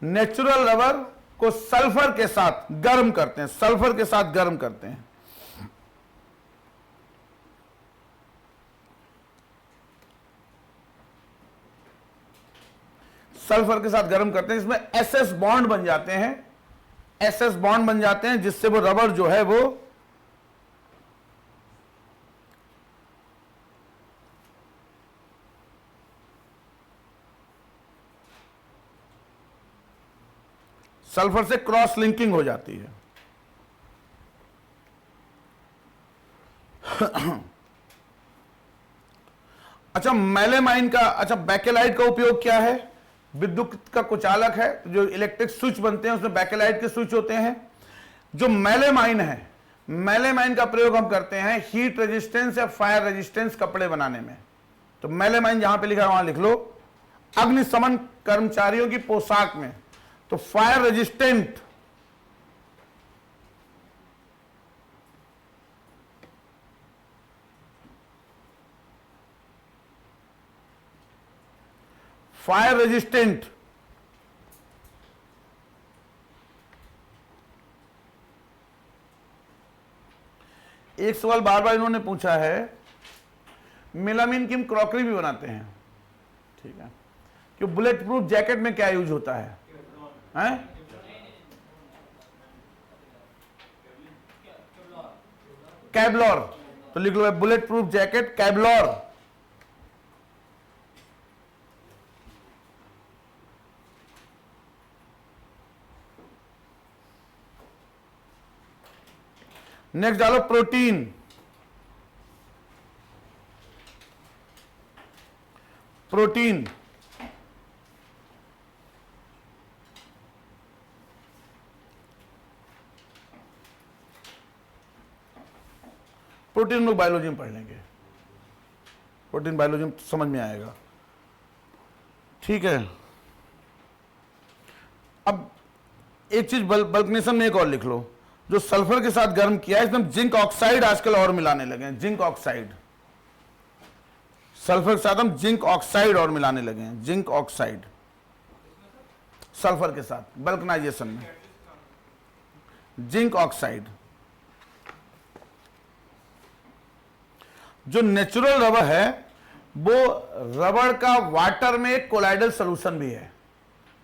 नेचुरल रबर को सल्फर के साथ गर्म करते हैं, सल्फर के साथ गर्म करते हैं। सल्फर के साथ गर्म करते हैं, इसमें SS बॉन्ड बन जाते हैं, SS बॉन्ड बन जाते हैं, जिससे वो रबर जो है वो सल्फर से क्रॉस लिंकिंग हो जाती है। अच्छा, मेलेमाइन का, अच्छा बैकेलाइट का उपयोग क्या है? विद्युत का कुचालक है, जो इलेक्ट्रिक स्विच बनते हैं उसमें बैकेलाइट के स्विच होते हैं। जो मेलेमाइन है, मेलेमाइन का प्रयोग हम करते हैं हीट रेजिस्टेंस या फायर रेजिस्टेंस कपड़े बनाने में। तो मेलेमाइन जहां पे लिखा है वहां लिख लो, अग्निशमन कर्मचारियों की पोशाक में। तो फायर रेजिस्टेंट, फायर रेजिस्टेंट एक सवाल बार बार इन्होंने पूछा है, मेलामीन की हम क्रॉकरी भी बनाते हैं, ठीक है, कि बुलेट प्रूफ जैकेट में क्या यूज होता है? कैबलॉर। तो लिख लो बुलेट प्रूफ जैकेट कैबलॉर। नेक्स्ट डालो प्रोटीन। प्रोटीन प्रोटीन लोग बायोलॉजी में पढ़ लेंगे, प्रोटीन बायोलॉजी में समझ में आएगा, ठीक है। अब एक चीज बल्कनेशन में एक और लिख लो, जो सल्फर के साथ गर्म किया है, इसमें जिंक ऑक्साइड आजकल और मिलाने लगे हैं, जिंक ऑक्साइड। सल्फर के साथ हम जिंक ऑक्साइड और मिलाने लगे हैं, जिंक ऑक्साइड सल्फर के साथ बल्कनाइजेशन में, जिंक ऑक्साइड। जो नेचुरल रबर है वो रबर का वाटर में एक कोलाइडल सोल्यूशन भी है।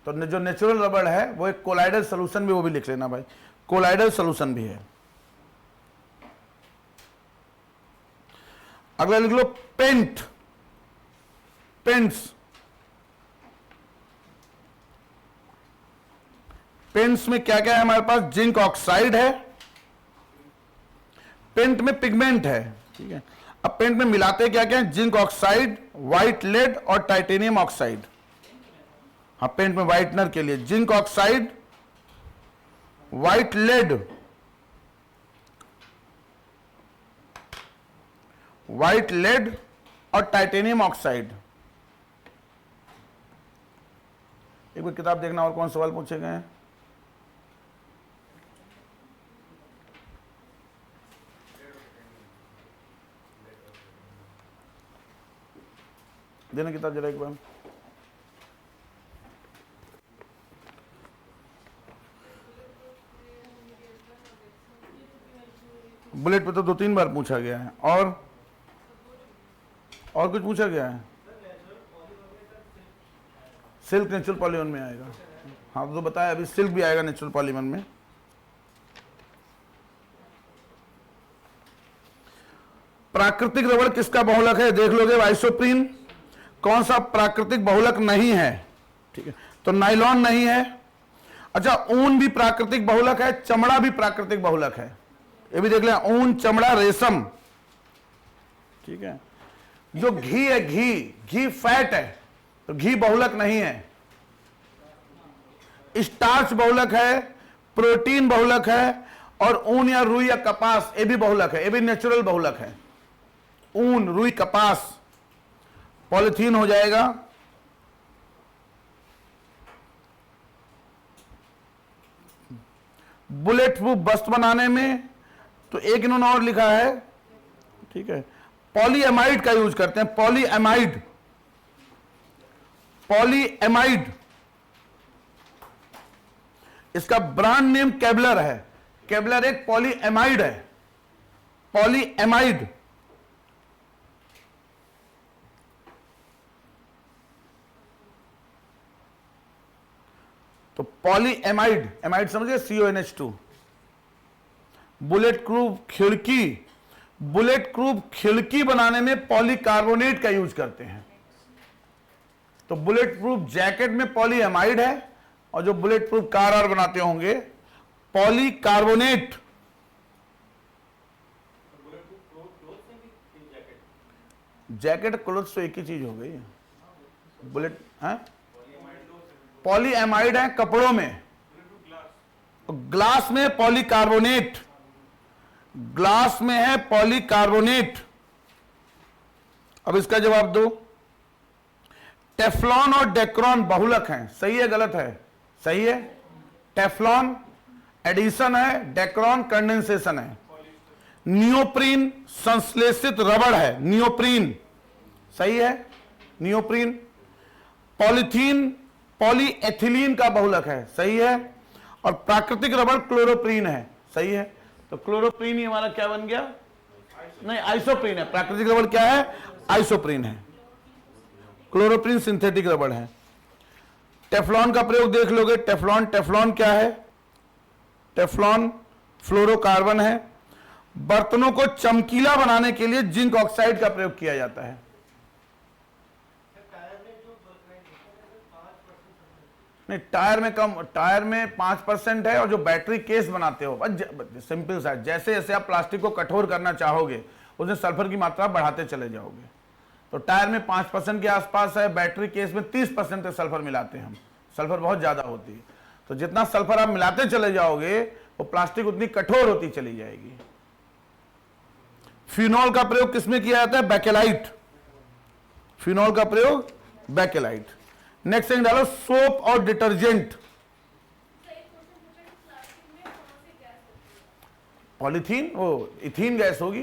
तो जो नेचुरल रबर है वो एक कोलाइडल सोल्यूशन भी, वो भी लिख लेना भाई, कोलाइडल सोल्यूशन भी है। अगला लिख लो पेंट, पेंट्स। पेंट्स में क्या क्या है हमारे पास? जिंक ऑक्साइड है, पेंट में पिगमेंट है, ठीक है। अब पेंट में मिलाते क्या क्या है? जिंक ऑक्साइड, व्हाइट लेड और टाइटेनियम ऑक्साइड। हाँ, पेंट में व्हाइटनर के लिए zinc oxide, white lead, white lead और टाइटेनियम ऑक्साइड। एक बार किताब देखना और कौन सवाल पूछे गए हैं। देना किताब जरा एक बार। बुलेट पे तो 2-3 बार पूछा गया है, और कुछ पूछा गया है? सिल्क नेचुरल पॉलीमर में आएगा। हाँ तो बताया अभी, सिल्क भी आएगा नेचुरल पॉलीमर में। प्राकृतिक रबड़ किसका बहुलक है, देख लोगे, आइसोप्रीन। कौन सा प्राकृतिक बहुलक नहीं है? ठीक है, तो नाइलॉन नहीं है। अच्छा, ऊन भी प्राकृतिक बहुलक है, चमड़ा भी प्राकृतिक बहुलक है, ये भी देख लें, ऊन, चमड़ा, रेशम। ठीक है, जो घी है, घी फैट है, तो घी बहुलक नहीं है। स्टार्च बहुलक है, प्रोटीन बहुलक है, और ऊन या रुई या कपास ये भी बहुलक है, ये भी नेचुरल बहुलक है। ऊन, रुई, कपास। पॉलिथीन हो जाएगा। बुलेट प्रूफ वस्त्र बनाने में तो एक इन्होंने और लिखा है, ठीक है, पॉलीएमाइड का यूज करते हैं, पॉलीएमाइड। पॉलीएमाइड, इसका ब्रांड नेम केबलर है। केबलर एक पॉलीएमाइड है, पॉलीएमाइड। तो पॉलीएमाइड, एमाइड समझिए, CONH2। बुलेट प्रूफ खिड़की, बुलेट प्रूफ खिड़की बनाने में पॉलीकार्बोनेट का यूज करते हैं। तो बुलेट प्रूफ जैकेट में पॉलीएमाइड है, और जो बुलेट प्रूफ कार आर बनाते होंगे पॉलीकार्बोनेट। जैकेट क्लोथ तो एक ही चीज हो गई। बुलेट है, पॉलीएमाइड है कपड़ों में, ग्लास में पॉलीकार्बोनेट, ग्लास में है पॉलीकार्बोनेट। अब इसका जवाब दो। टेफ्लॉन और डेक्रॉन बहुलक हैं, सही है गलत है? सही है। टेफ्लॉन एडिशन है, डेक्रॉन कंडेंसेशन है। नियोप्रीन संश्लेषित रबड़ है, नियोप्रीन, सही है, नियोप्रीन। पॉलीथीन पॉलीएथिलीन का बहुलक है, सही है। और प्राकृतिक रबड़ क्लोरोप्रीन है, सही है। तो क्लोरोप्रीन ही हमारा क्या बन गया? नहीं, आइसोप्रीन है। प्राकृतिक रबड़ क्या है? आइसोप्रीन है। क्लोरोप्रीन सिंथेटिक रबड़ है। टेफ्लॉन का प्रयोग देख लोगे, टेफ्लॉन, टेफ्लॉन क्या है? टेफ्लॉन फ्लोरोकार्बन है। बर्तनों को चमकीला बनाने के लिए जिंक ऑक्साइड का प्रयोग किया जाता है। नहीं, टायर में कम, टायर में 5% है। और जो बैटरी केस बनाते हो, सिंपल सा, जैसे जैसे आप प्लास्टिक को कठोर करना चाहोगे उसमें सल्फर की मात्रा बढ़ाते चले जाओगे। तो टायर में 5% के आसपास है, बैटरी केस में 30% तक सल्फर मिलाते हैं हम। सल्फर बहुत ज्यादा होती है, तो जितना सल्फर आप मिलाते चले जाओगे वो प्लास्टिक उतनी कठोर होती चली जाएगी। फिनॉल का प्रयोग किसमें किया जाता है? बैकेलाइट। फिनॉल का प्रयोग बैकेलाइट। नेक्स्ट थिंग डालो, सोप और डिटर्जेंट। पॉलीथीन, वो इथीन गैस होगी।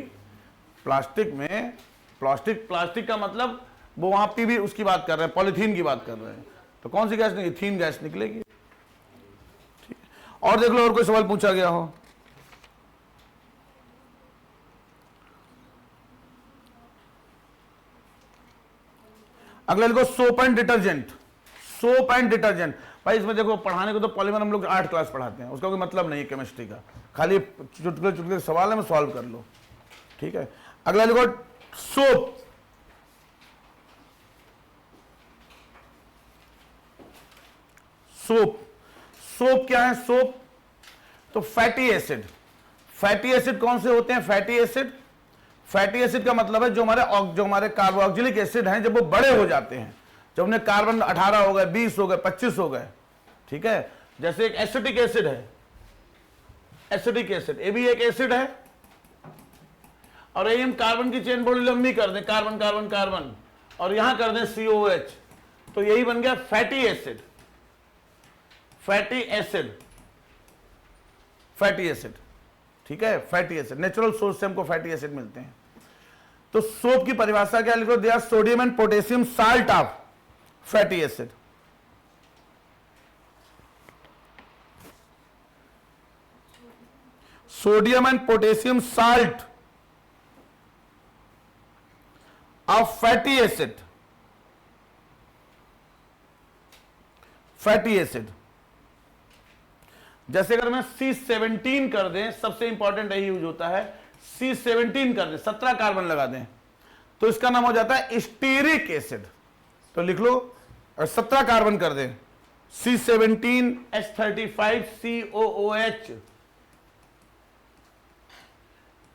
प्लास्टिक में, प्लास्टिक का मतलब वो वहां पी भी उसकी बात कर रहे हैं, पॉलीथीन की बात कर रहे हैं। तो कौन सी गैस? इथीन गैस निकलेगी। ठीक है, और देख लो और कोई सवाल पूछा गया हो। अगला लिखो, soap and detergent. Soap and detergent, भाई इसमें देखो, पढ़ाने को तो पॉलीमर हम लोग 8 क्लास पढ़ाते हैं, उसका कोई मतलब नहीं है केमिस्ट्री का, खाली चुटकुले चुटकुले सवाल है, में सॉल्व कर लो। ठीक है, अगला लिखो, सोप। सोप, सोप क्या है? सोप तो फैटी एसिड। फैटी एसिड कौन से होते हैं? फैटी एसिड, फैटी एसिड का मतलब है जो हमारे कार्बोक्सिलिक एसिड हैं, जब वो बड़े हो जाते हैं, जब उन्हें कार्बन 18 हो गए, 20 हो गए, 25 हो गए, ठीक है। जैसे एक एसिटिक एसिड है, एसिटिक एसिड, ये भी एक एसिड है, और यही हम कार्बन की चेन बड़ी लंबी कर दें, कार्बन कार्बन कार्बन, और यहां कर दें COH, तो यही बन गया fatty acid. Fatty acid, fatty acid, ठीक है, फैटी एसिड। नेचुरल सोर्स से हमको फैटी एसिड मिलते हैं। तो सोप की परिभाषा क्या लिखो, दिया sodium and potassium salt of fatty acid. Sodium and potassium salt of fatty acid, fatty acid. जैसे अगर मैं C17 कर दें, सबसे इंपॉर्टेंट यही यूज होता है, C17 कर दें, 17 कार्बन लगा दें, तो इसका नाम हो जाता है स्टीरिक एसिड। तो लिख लो, और 17 कार्बन कर दें, C17H35COOH,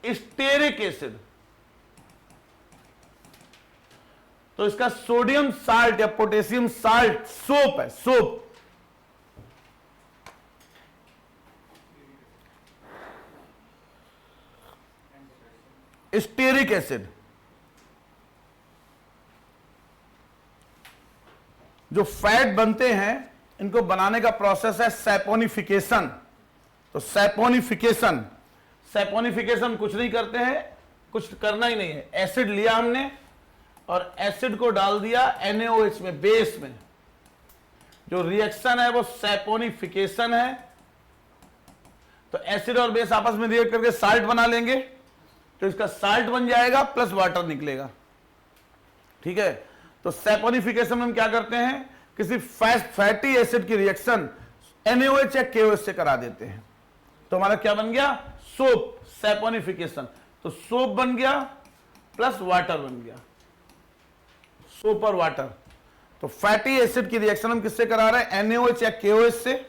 स्टीरिक एसिड। तो इसका सोडियम साल्ट या पोटेशियम साल्ट सोप है, सोप। Stearic acid. जो फैट बनते हैं, इनको बनाने का प्रोसेस है सैपोनिफिकेशन। तो सैपोनिफिकेशन, सैपोनिफिकेशन कुछ नहीं करते हैं, कुछ करना ही नहीं है। एसिड लिया हमने और एसिड को डाल दिया NaOH में, बेस में। जो रिएक्शन है वो सैपोनिफिकेशन है। तो एसिड और बेस आपस में रिएक्ट करके साल्ट बना लेंगे, तो इसका साल्ट बन जाएगा प्लस वाटर निकलेगा। ठीक है, तो सैपोनिफिकेशन में हम क्या करते हैं, किसी फैटी एसिड की रिएक्शन NaOH या KOH से करा देते हैं। तो हमारा क्या बन गया, सोप, सैपोनिफिकेशन। तो सोप बन गया प्लस वाटर बन गया, सोप और वाटर। तो फैटी एसिड की रिएक्शन हम किससे करा रहे हैं, NaOH या KOH से।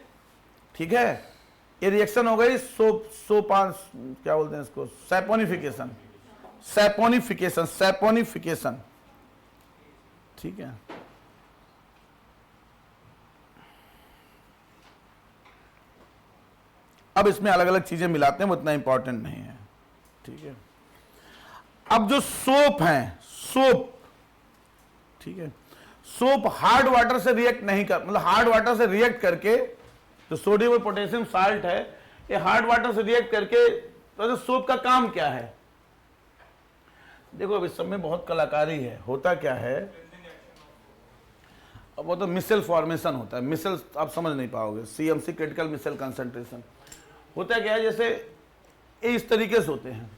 ठीक है, ये रिएक्शन हो गई क्या बोलते हैं इसको, सैपोनिफिकेशन, सैपोनिफिकेशन, सैपोनिफिकेशन। ठीक है, अब इसमें अलग अलग चीजें मिलाते हैं, वो इतना इंपॉर्टेंट नहीं है। ठीक है, अब जो सोप है, सोप, ठीक है, सोप हार्ड वाटर से रिएक्ट नहीं कर, मतलब हार्ड वाटर से रिएक्ट करके, जो सोडियम और पोटेशियम साल्ट है, ये हार्ड वाटर से रिएक्ट करके, तो सोप का काम क्या है। देखो अब इस सब में बहुत कलाकारी है। होता क्या है, अब वो तो मिसल फॉर्मेशन होता है। मिसल आप समझ नहीं पाओगे, CMC क्रिटिकल मिसल कंसंट्रेशन। होता क्या है, जैसे ये इस तरीके से होते हैं,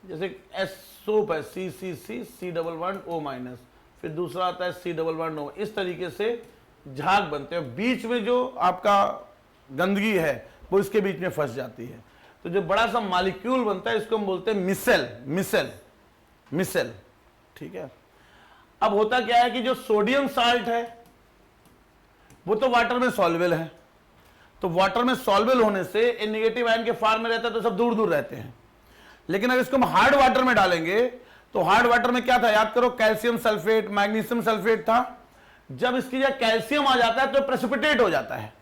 जैसे एस सोप है, C11O-, फिर दूसरा आता है C11O, इस तरीके से झाग बनते हैं। बीच में जो आपका गंदगी है वो इसके बीच में फंस जाती है। तो जो बड़ा सा मॉलिक्यूल बनता है, इसको हम बोलते हैं मिसेल, मिसेल, मिसेल। ठीक है, अब होता क्या है कि जो सोडियम साल्ट है वो तो वाटर में सॉल्युबल है, तो वाटर में सॉल्युबल होने से ये नेगेटिव आयन के फॉर्म में रहता है, तो सब दूर दूर रहते हैं। लेकिन अगर इसको हम हार्ड वाटर में डालेंगे, तो हार्ड वाटर में क्या था, याद करो, कैल्शियम सल्फेट, मैग्नीशियम सल्फेट था। जब इसकी जगह कैल्शियम आ जाता है तो प्रेसिपिटेट हो जाता है,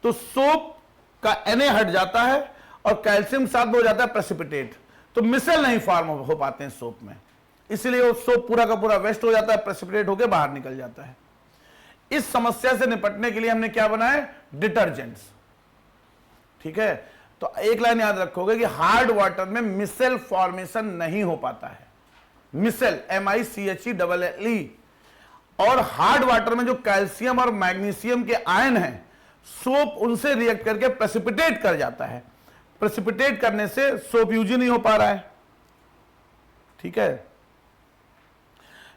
तो सोप का Na हट जाता है और कैल्शियम साथ में हो जाता है प्रेसिपिटेट, तो मिसल नहीं फॉर्म हो पाते हैं सोप में, इसलिए वो सोप पूरा का पूरा वेस्ट हो जाता है, प्रेसिपिटेट होकर बाहर निकल जाता है। इस समस्या से निपटने के लिए हमने क्या बनाया, डिटर्जेंट्स। ठीक है, तो एक लाइन याद रखोगे कि हार्ड वाटर में मिसेल फॉर्मेशन नहीं हो पाता है, मिसेल MICHELLE, और हार्ड वाटर में जो कैल्शियम और मैग्नीशियम के आयन हैं, सोप उनसे रिएक्ट करके प्रेसिपिटेट कर जाता है। प्रेसिपिटेट करने से सोप यूज ही नहीं हो पा रहा है। ठीक है,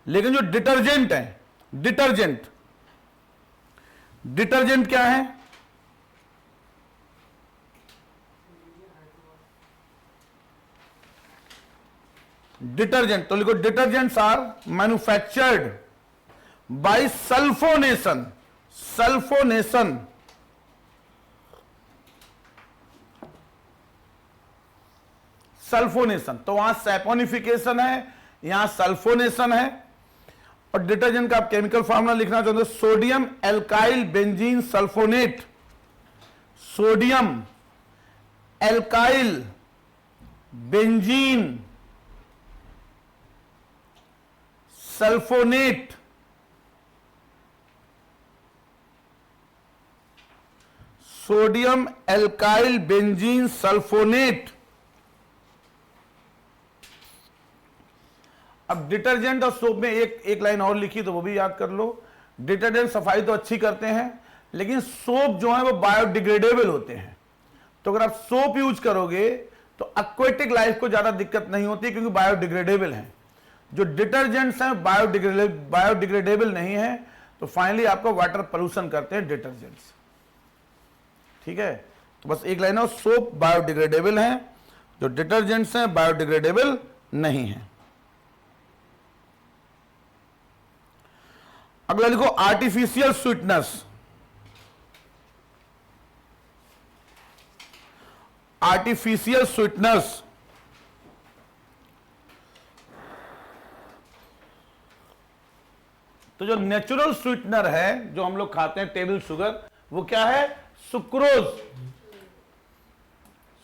लेकिन जो डिटर्जेंट है, डिटर्जेंट, डिटर्जेंट क्या है, डिटर्जेंट, तो लिखो detergents are manufactured by sulphonation, sulphonation, sulphonation. तो वहां सैपोनिफिकेशन है, यहां सल्फोनेशन है। और डिटर्जेंट का आप केमिकल फॉर्मूला लिखना चाहते हो, sodium alkyl benzene sulphonate, sodium alkyl benzene sulphonate, sodium alkyl benzene sulphonate. अब डिटर्जेंट और सोप में एक लाइन और लिखी तो वो भी याद कर लो। डिटर्जेंट सफाई तो अच्छी करते हैं, लेकिन सोप जो है वो बायोडिग्रेडेबल होते हैं। तो अगर आप सोप यूज करोगे तो एक्वेटिक लाइफ को ज्यादा दिक्कत नहीं होती, क्योंकि बायोडिग्रेडेबल हैं। जो डिटर्जेंट्स हैं बायोडिग्रेडेबल नहीं है, तो फाइनली आपको वाटर पोल्यूशन करते हैं डिटर्जेंट्स। ठीक है, तो बस एक लाइन है, सोप बायोडिग्रेडेबल हैं, जो डिटर्जेंट्स हैं बायोडिग्रेडेबल नहीं है। अगला लिखो आर्टिफिशियल स्वीटनेस। आर्टिफिशियल स्वीटनेस तो जो नेचुरल स्वीटनर है जो हम लोग खाते हैं टेबल शुगर, वो क्या है? सुक्रोज।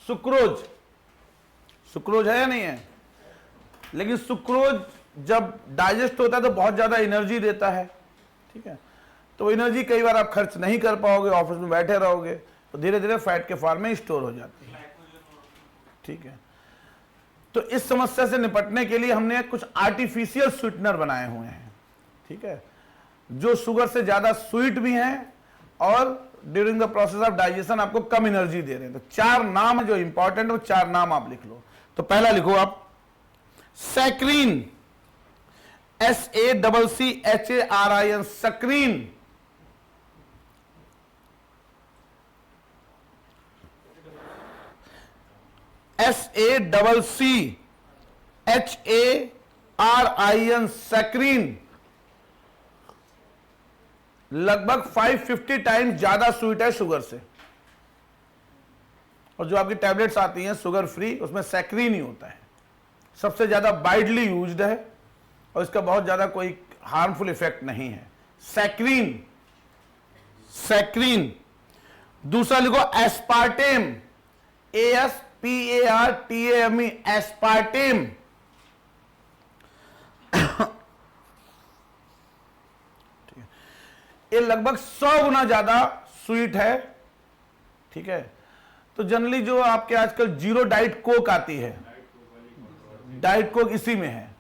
सुक्रोज, सुक्रोज है या नहीं है? लेकिन सुक्रोज जब डाइजेस्ट होता है तो बहुत ज्यादा एनर्जी देता है। ठीक है, तो एनर्जी कई बार आप खर्च नहीं कर पाओगे, ऑफिस में बैठे रहोगे, तो धीरे धीरे फैट के फॉर्म में स्टोर हो जाती है। ठीक है, तो इस समस्या से निपटने के लिए हमने कुछ आर्टिफिशियल स्वीटनर बनाए हुए हैं। ठीक है, जो शुगर से ज्यादा स्वीट भी हैं और during the process of digestion आपको कम एनर्जी दे रहे हैं। तो 4 नाम जो इंपॉर्टेंट है वो 4 नाम आप लिख लो। तो पहला लिखो आप saccharin, SACCHARIN, screen. SACCHARIN, screen लगभग 550 टाइम्स ज्यादा स्वीट है शुगर से। और जो आपकी टैबलेट्स आती हैं शुगर फ्री, उसमें सैक्रीन ही होता है, सबसे ज्यादा वाइडली यूज्ड है और इसका बहुत ज्यादा कोई हार्मफुल इफेक्ट नहीं है। Saccharin, saccharin. दूसरा लिखो एस्पार्टेम, ASPARTAME, एस्पार्टेम। ये लगभग 100 गुना ज्यादा स्वीट है। ठीक है, तो जनरली जो आपके आजकल जीरो डाइट कोक आती है, डाइट कोक इसी में है।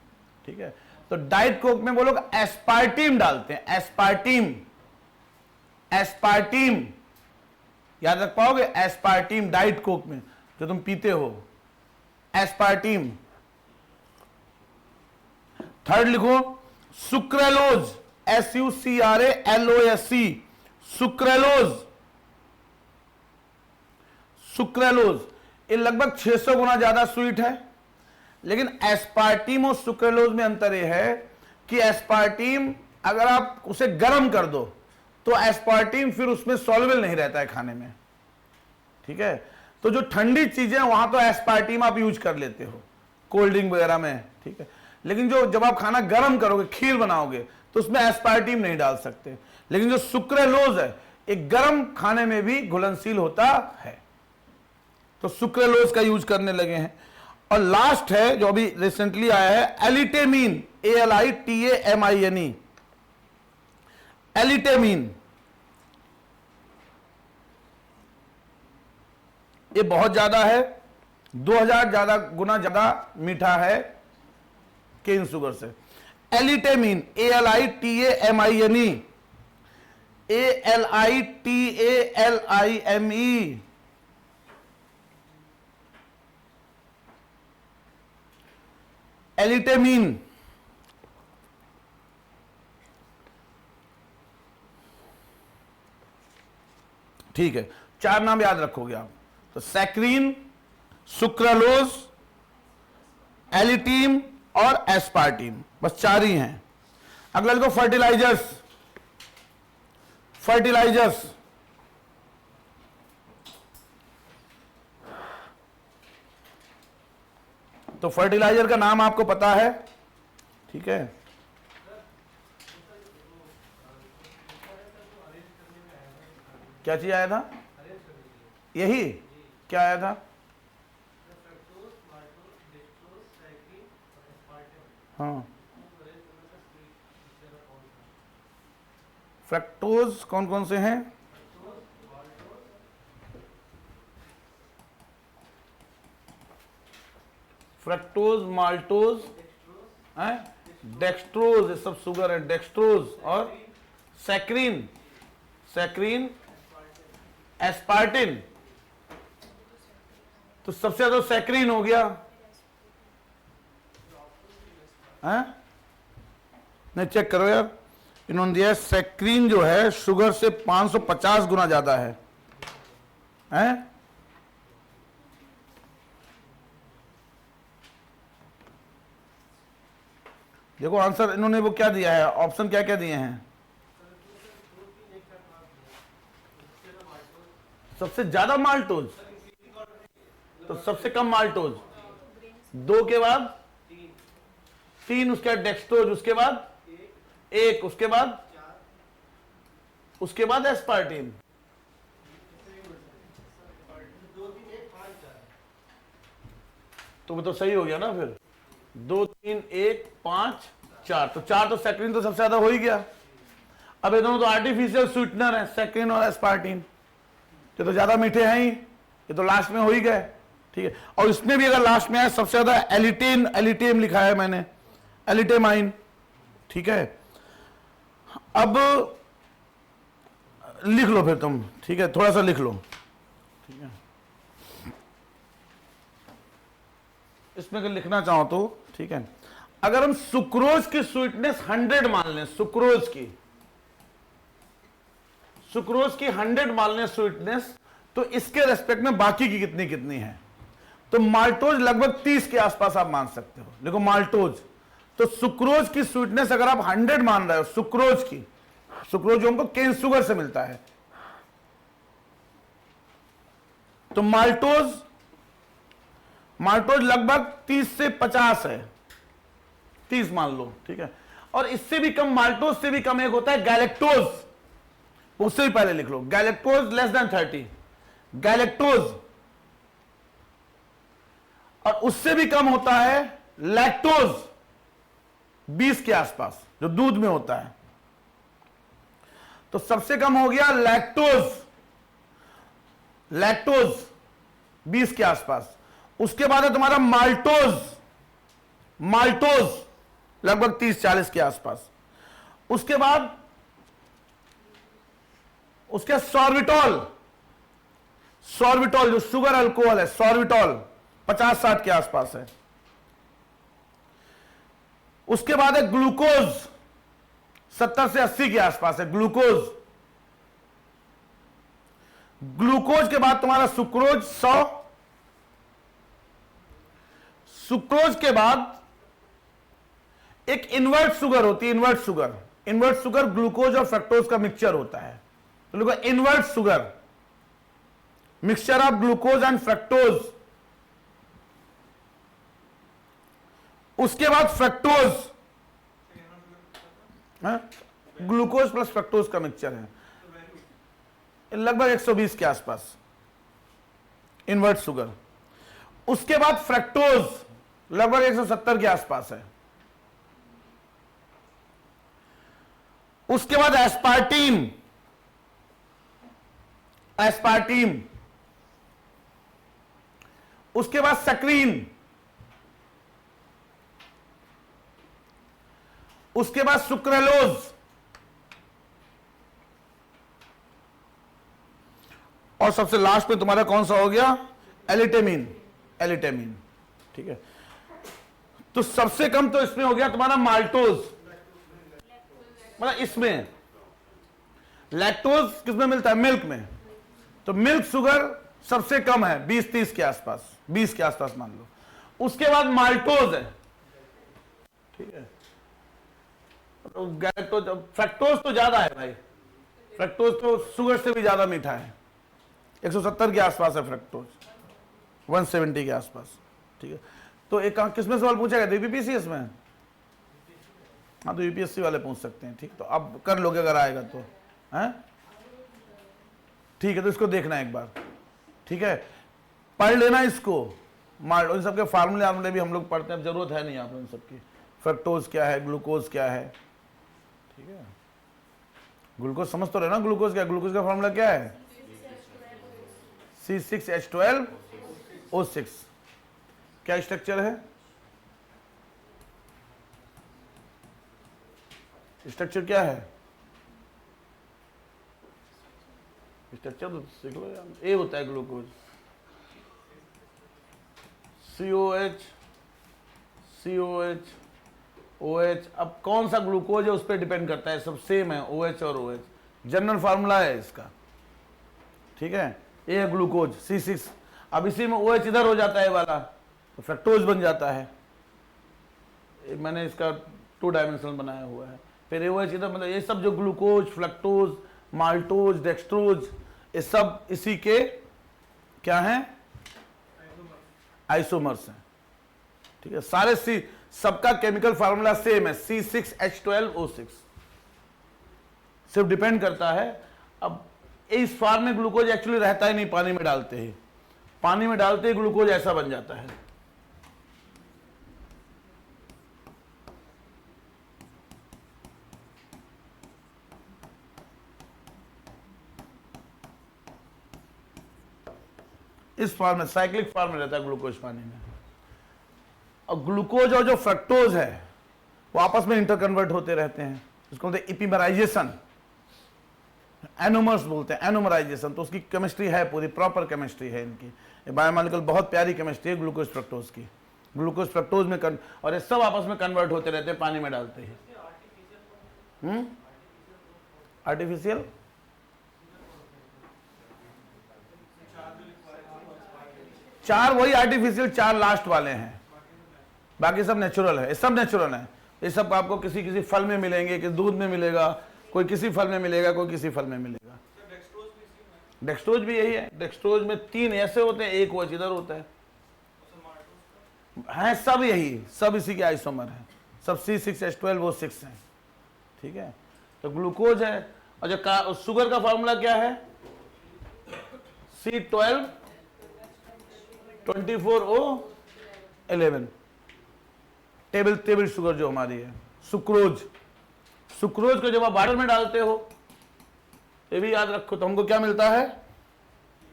ठीक है, तो डाइट कोक में वो लोग एस्पार्टीम डालते हैं, एस्पार्टीम, एस्पार्टीम याद रख पाओगे? एस्पार्टीम डाइट कोक में जो तुम पीते हो, एस्पार्टीम। थर्ड लिखो सुक्रेलोज, SUCRALOSE, सुक्रेलोज। सुक्रेलोज ये लगभग 600 गुना ज्यादा स्वीट है। लेकिन एस्पार्टीम और सुक्रेलोज में अंतर यह है कि एस्पार्टीम अगर आप उसे गर्म कर दो तो एस्पार्टीम फिर उसमें सॉल्युबल नहीं रहता है खाने में। ठीक है, तो जो ठंडी चीजें वहां तो एस्पार्टीम आप यूज कर लेते हो कोल्ड ड्रिंक वगैरह में। ठीक है, लेकिन जो जब आप खाना गर्म करोगे, खीर बनाओगे, तो उसमें एस्पार्टीम नहीं डाल सकते। लेकिन जो सुक्रेलोज है एक गर्म खाने में भी घुलनशील होता है, तो सुक्रेलोज का यूज करने लगे हैं। और लास्ट है जो अभी रिसेंटली आया है, एलिटेमीन, ALITAMINE, एलिटेमीन। ये बहुत ज्यादा है, 2000 ज्यादा गुना ज्यादा मीठा है केन शुगर से। एलिटेमीन, ALITAMINE, ALITALIME, एलिटेमीन। ठीक है, 4 नाम याद रखोगे आप। तो सैक्रीन, सुक्रालोज, एलिटीम और एस्पार्टीम, बस 4 ही हैं। अगला लिखो फर्टिलाइजर्स, फर्टिलाइजर्स। तो फर्टिलाइजर का नाम आपको पता है, ठीक है। क्या चीज आया था? यही क्या आया था? हाँ, फ्रक्टोज कौन कौन से हैं? फ्रक्टोज, माल्टोज, डेक्सट्रोज, ये सब शुगर है, डेक्सट्रोज और सैक्रीन, सैक्रीन, एस्पार्टिन। तो सबसे ज्यादा सैक्रीन हो गया है? नहीं, चेक करो यार, इन्होंने दिया है सैक्रीन जो है शुगर से 550 गुना ज्यादा है, हैं? देखो आंसर इन्होंने वो क्या दिया है, ऑप्शन क्या क्या दिए हैं। सबसे ज्यादा माल्टोज, तो सबसे कम माल्टोज 2 के बाद 3, उसके बाद डेक्सट्रोज, उसके बाद 1, उसके बाद एस्पार्टिन। तो वो तो सही हो गया ना फिर, 2 3 1 5 4, तो 4 तो सैक्रिन तो सबसे ज्यादा हो ही गया। अब ये दोनों तो आर्टिफिशियल स्वीटनर है, सैक्रिन और एस्पार्टिन, ये तो ज्यादा मीठे हैं ही, ये तो लास्ट में हो ही गए, ठीक है। और इसमें भी अगर लास्ट में है सबसे ज्यादा एलिटेन, एलिटेम लिखा है मैंने, एलिटेमाइन, ठीक है। अब लिख लो फिर तुम, ठीक है, थोड़ा सा लिख लो, ठीक है। इसमें अगर लिखना चाहो तो ठीक है। अगर हम सुक्रोज की स्वीटनेस 100 मान लें, सुक्रोज की 100 मान लें स्वीटनेस, तो इसके रेस्पेक्ट में बाकी की कितनी कितनी है। तो माल्टोज लगभग 30 के आसपास आप मान सकते हो। देखो माल्टोज, तो सुक्रोज की स्वीटनेस अगर आप 100 मान रहे हो, सुक्रोज की, सुक्रोज जो हमको केन शुगर से मिलता है, तो माल्टोज लगभग 30 से 50 है, 30 मान लो, ठीक है। और इससे भी कम, माल्टोज से भी कम एक होता है गैलेक्टोज, उससे भी पहले लिख लो, गैलेक्टोज लेस देन 30, गैलेक्टोज। और उससे भी कम होता है लैक्टोज, 20 के आसपास, जो दूध में होता है। तो सबसे कम हो गया लैक्टोज, लैक्टोज 20 के आसपास। उसके बाद है तुम्हारा माल्टोज, माल्टोज लगभग 30-40 के आसपास। उसके बाद उसके सॉर्बिटॉल, सॉर्बिटॉल जो शुगर अल्कोहल है, सॉर्बिटॉल 50-60 के आसपास है। उसके बाद है ग्लूकोज, 70 से 80 के आसपास है ग्लूकोज। ग्लूकोज के बाद तुम्हारा सुक्रोज 100, सुक्रोज के बाद एक इन्वर्ट शुगर होती है, invert sugar, invert sugar glucose और फ्रक्टोज का मिक्सचर होता है, तो लिखो invert sugar, mixture of glucose and fructose. उसके बाद फ्रक्टोज, ग्लूकोज प्लस फ्रक्टोज का मिक्सचर है, लगभग 120 के आसपास इन्वर्ट शुगर। उसके बाद फ्रक्टोज लगभग 170 के आसपास है। उसके बाद एस्पार्टीन, एस्पार्टीन। उसके बाद सक्रीन। उसके बाद सुक्रेलोज। और सबसे लास्ट में तुम्हारा कौन सा हो गया, एलिटेमिन, एलिटेमिन, ठीक है। तो सबसे कम तो इसमें हो गया तुम्हारा माल्टोज, मतलब इसमें लैक्टोज किसमें मिलता है, मिल्क में, तो मिल्क शुगर सबसे कम है 20-30 के आसपास, 20 के आसपास मान लो। उसके बाद माल्टोज है, ठीक है। तो गैलेक्टोज, फ्रक्टोज तो ज्यादा है भाई, फ्रक्टोज तो शुगर से भी ज्यादा मीठा है, 170 के आसपास है फ्रक्टोज, 170 के आसपास, ठीक है। तो एक किसमें सवाल पूछा गया, यूपीपीसीएस में, हाँ तो यूपीएससी वाले पूछ सकते हैं, ठीक। तो अब कर लोगे अगर आएगा तो, हैं, ठीक है। तो इसको देखना एक बार, ठीक है, पढ़ लेना इसको, इन सबके फार्मूले वार्मूले भी हम लोग पढ़ते हैं, जरूरत है नहीं आप इन सबकी। फ्रक्टोज क्या है, ग्लूकोज क्या है, ठीक है। ग्लूकोज समझ तो रहे ना, ग्लूकोज क्या, ग्लूकोज का फार्मूला क्या है, C6H12O6। क्या स्ट्रक्चर है, स्ट्रक्चर क्या है? स्ट्रक्चर तो सीख लो यार। ए होता है ग्लूकोज, COH, COH, OH। अब कौन सा ग्लूकोज है उस पर डिपेंड करता है, सब सेम है OH और OH, जनरल फार्मूला है इसका, ठीक है। ये है ग्लूकोज C6। अब इसी में OH इधर हो जाता है वाला, तो फ्रक्टोज बन जाता है। मैंने इसका 2 डायमेंशनल बनाया हुआ है। फिर OH इधर, मतलब ये सब जो ग्लूकोज, फ्रक्टोज, माल्टोज, डेक्सट्रोज, ये सब इसी के क्या हैं? आइसोमर्स हैं, ठीक है। सारे सबका केमिकल फार्मूला सेम है, C6H12O6। सिर्फ डिपेंड करता है, अब इस फॉर्म में ग्लूकोज एक्चुअली रहता ही नहीं, पानी में डालते ही, पानी में डालते ही ग्लूकोज ऐसा बन जाता है। इस फॉर्म में, साइक्लिक फॉर्म में रहता है ग्लूकोज पानी में। और ग्लूकोज और जो फ्रक्टोज है वो आपस में इंटरकन्वर्ट होते रहते हैं, इसको बोलते हैं इपिमराइजेशन, एनोमर्स बोलते हैं, एनोमराइजेशन। तो उसकी केमिस्ट्री है, पूरी प्रॉपर केमिस्ट्री है इनकी। ये बायोमॉलिक्यूल बहुत प्यारी केमिस्ट्री है ग्लूकोज फ्रक्टोज की। ग्लूकोज फ्रक्टोज में और ये सब आपस में कन्वर्ट होते रहते हैं पानी में डालते ही। आर्टिफिशियल चार, वही आर्टिफिशियल चार लास्ट वाले हैं, बाकी सब नेचुरल है। ये सब नेचुरल है, ये सब आपको किसी किसी फल में मिलेंगे, किसी दूध में मिलेगा, कोई किसी फल में मिलेगा, कोई किसी फल में मिलेगा। डेक्सट्रोज भी यही है। डेक्सट्रोज में 3 ऐसे होते हैं, एक OH इधर होता है सब यही, सब इसी के आइसोमर है, सब C6H12O6 हैं, ठीक है। तो ग्लूकोज है। और जो शुगर का फॉर्मूला क्या है? C1224O11, टेबल शुगर जो हमारी है। सुक्रोज, सुक्रोज को जब आप वाटर में डालते हो, ये भी याद रखो, तो हमको क्या मिलता है?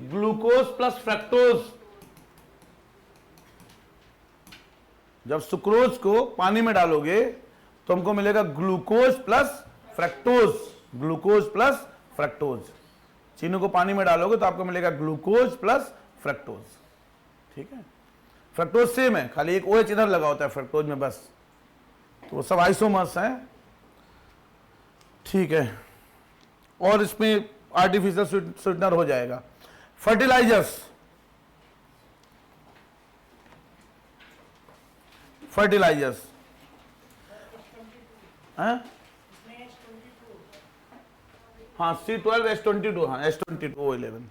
Glucose plus fructose. जब सुक्रोज को पानी में डालोगे तो हमको मिलेगा glucose plus fructose, glucose plus fructose. चीनी को पानी में डालोगे तो आपको मिलेगा ग्लूकोज प्लस फ्रक्टोज, ठीक है। फ्रक्टोज सेम है, खाली एक OH इधर लगा होता है फ्रक्टोज में, बस। तो वो सब आइसोमर्स हैं, ठीक है। और इसमें आर्टिफिशियल स्वीटनर हो जाएगा। फर्टिलाइजर्स, फर्टिलाइजर्स हाँ C12H22, हाँ H22O11।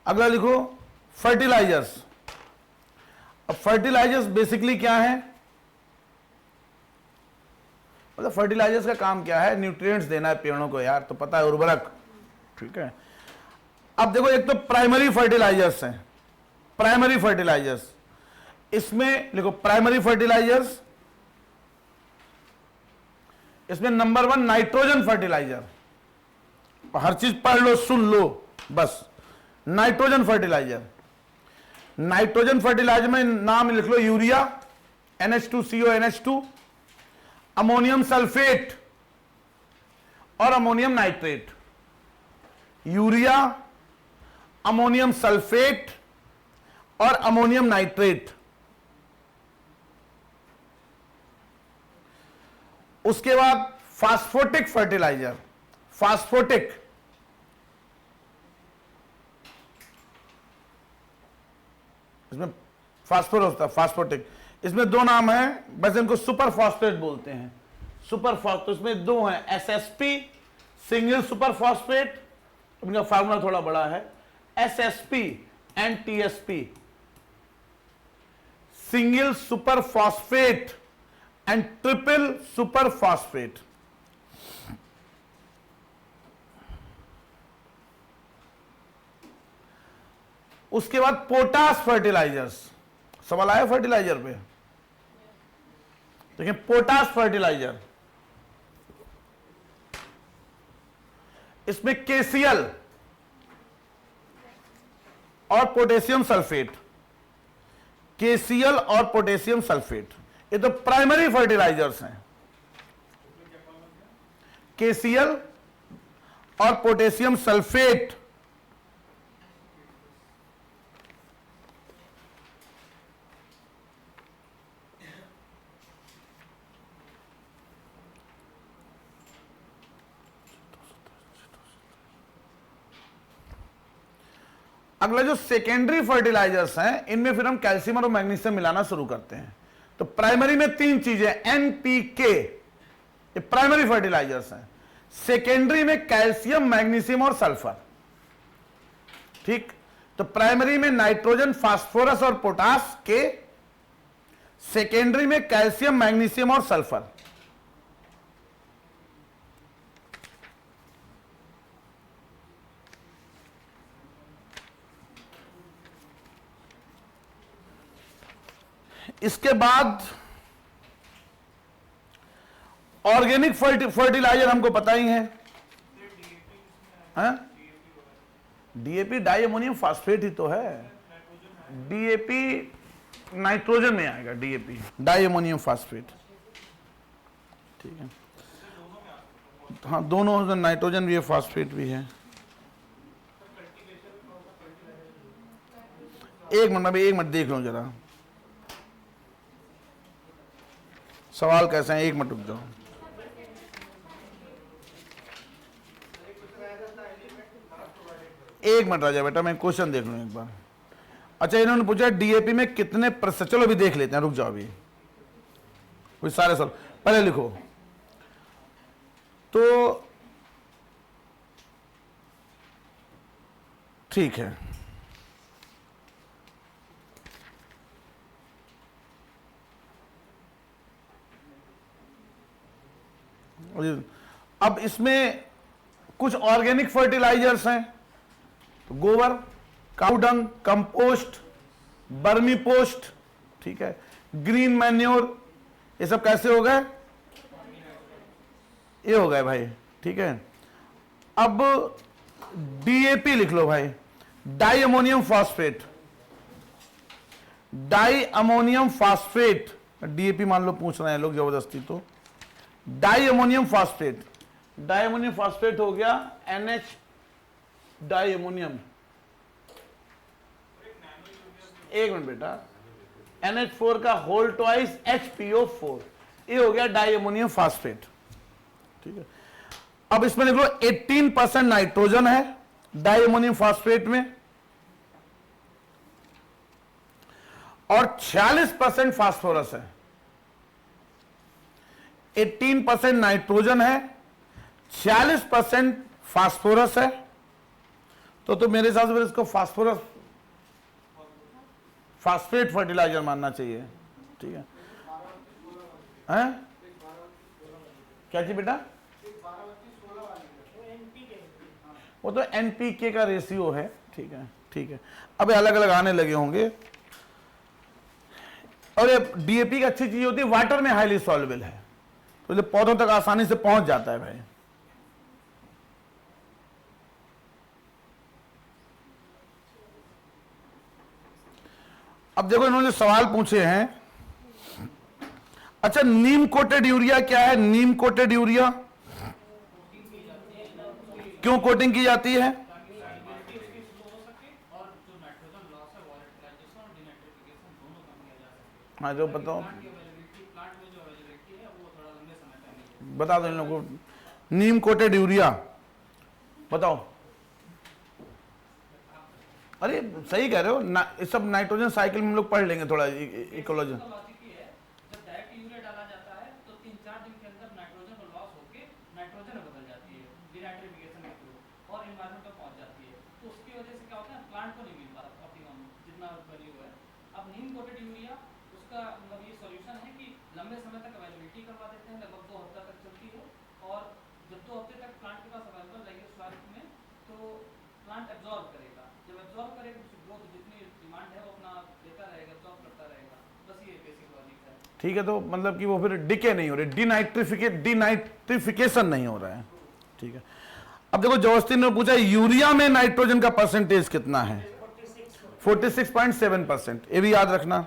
अगला लिखो फर्टिलाइजर्स। अब फर्टिलाइजर्स बेसिकली क्या है? मतलब फर्टिलाइजर्स का काम क्या है? न्यूट्रिएंट्स देना है पेड़ों को यार, तो पता है, उर्वरक, ठीक है। अब देखो, एक तो प्राइमरी फर्टिलाइजर्स हैं, प्राइमरी फर्टिलाइजर्स। इसमें लिखो प्राइमरी फर्टिलाइजर्स, इसमें नंबर 1 नाइट्रोजन फर्टिलाइजर। हर चीज पढ़ लो, सुन लो, बस। नाइट्रोजन फर्टिलाइजर, नाइट्रोजन फर्टिलाइजर में नाम लिख लो, urea NH2CO NH2, ammonium sulphate और ammonium nitrate. Urea, ammonium sulphate और अमोनियम नाइट्रेट। उसके बाद फास्फोटिक फर्टिलाइजर, फास्फोटिक, इसमें फास्फोरस होता है, फास्फोटिक। इसमें 2 नाम है, बस इनको सुपर फॉस्फेट बोलते हैं। सुपर फॉस्फेट, इसमें 2 हैं, SSP सिंगल सुपर फॉस्फेट, इनका फार्मूला थोड़ा बड़ा है, SSP and TSP single super phosphate and triple super phosphate. उसके बाद पोटास फर्टिलाइजर्स। सवाल आया फर्टिलाइजर पे? देखिए पोटास फर्टिलाइजर, इसमें KCl और पोटेशियम सल्फेट, KCl और पोटेशियम सल्फेट, ये तो प्राइमरी फर्टिलाइजर्स हैं। KCl और पोटेशियम सल्फेट। अगला जो सेकेंडरी फर्टिलाइजर्स हैं, इनमें फिर हम कैल्शियम और मैग्नीशियम मिलाना शुरू करते हैं। तो प्राइमरी में तीन चीजें, NPK, ये प्राइमरी फर्टिलाइजर्स हैं। सेकेंडरी में कैल्शियम, मैग्नीशियम और सल्फर। ठीक, तो प्राइमरी में नाइट्रोजन, फास्फोरस और पोटास के, सेकेंडरी में कैल्शियम, मैग्नीशियम और सल्फर। इसके बाद ऑर्गेनिक फर्टिलाइजर हमको पता ही है, DAP डाई अमोनियम फास्फेट ही तो है। DAP नाइट्रोजन में आएगा, DAP डाई अमोनियम फास्फेट। ठीक है, हाँ दोनों, नाइट्रोजन भी है, फास्फेट भी है। एक मिनट, एक मिनट देख लो जरा सवाल कैसे हैं, एक मिनट रुक जाओ। एक मिनट राजा बेटा, मैं क्वेश्चन देख लूं एक बार। अच्छा, इन्होंने पूछा DAP में कितने प्रतिशत, चलो अभी देख लेते हैं, रुक जाओ अभी, कोई सारे सवाल पहले लिखो। तो ठीक है, अब इसमें कुछ ऑर्गेनिक फर्टिलाइजर्स हैं, तो गोबर, काउडंग, कंपोस्ट, बर्मी पोस्ट, ठीक है, ग्रीन मैन्योर, ये सब कैसे हो गए, ये हो गए भाई। ठीक है, अब DAP लिख लो भाई, di ammonium phosphate, di ammonium phosphate, DAP मान लो पूछ रहे हैं लोग जबरदस्ती, तो di ammonium phosphate, di ammonium phosphate हो गया NH डाई अमोनियम। एक मिनट बेटा, NH4 का होल ट्वाइस HPO4, ये हो गया डाई अमोनियम फास्फेट। ठीक है, अब इसमें लिख लो 18% नाइट्रोजन है डाई अमोनियम फास्फेट में और 46% फास्फोरस है। 18% नाइट्रोजन है, 46% फास्फोरस है, तो मेरे हिसाब से फिर इसको फास्फोरस फास्फेट फर्टिलाइजर मानना चाहिए। ठीक है, हैं क्या चीज बेटा, वो तो NPK का रेशियो है। ठीक है, ठीक है, अब अलग अलग आने लगे होंगे। और ये DAP की अच्छी चीज होती है, वाटर में हाईली सॉल्युबल है, तो ये पौधों तक आसानी से पहुंच जाता है भाई। अब देखो इन्होंने सवाल पूछे हैं। अच्छा, नीम कोटेड यूरिया क्या है, नीम कोटेड यूरिया क्यों कोटिंग की जाती है, हाँ जो बताओ, बता दो इन लोगों को, नीम कोटेड यूरिया बताओ। अरे सही कह रहे हो, इस सब नाइट्रोजन साइकिल में हम लोग पढ़ लेंगे थोड़ा इकोलॉजी। जब डायरेक्ट यूरिया डाला जाता है तो 3-4 दिन के अंदर नाइट्रोजन को लॉस होके नाइट्रोजन में बदल जाती है डिनाइट्रिफिकेशन के थ्रू और एनवायरनमेंट तक पहुंच जाती है। तो उसकी वजह से क्या होता है, प्लांट को नहीं मिल पाता ऑप्टिमम जितना वैल्यू है। अब नीम कोटेड यूरिया उसका मतलब ये सॉल्यूशन है कि लंबे समय तक अवेलेबिलिटी करवा देते हैं, लगभग 2 हफ्ता तक चलती है और जब 2 हफ्ते तक प्लांट के पास अवेलेबल रहेगी स्वास्थ्य में तो प्लांट एब्जॉर्ब करेगा। जब एब्जॉर्ब करेगा तो ग्रोथ जितनी डिमांड है वो अपना देता रहेगा, एब्जॉर्ब करता रहेगा। बस ये बेसिक लॉजिक है। ठीक है, तो मतलब कि वो फिर डिके नहीं हो रही, डिनाइट्रिफिकेशन नहीं हो रहा है। ठीक है, अब देखो जोस्तीन ने पूछा यूरिया में नाइट्रोजन का परसेंटेज कितना है, 46.7%, ये भी याद रखना।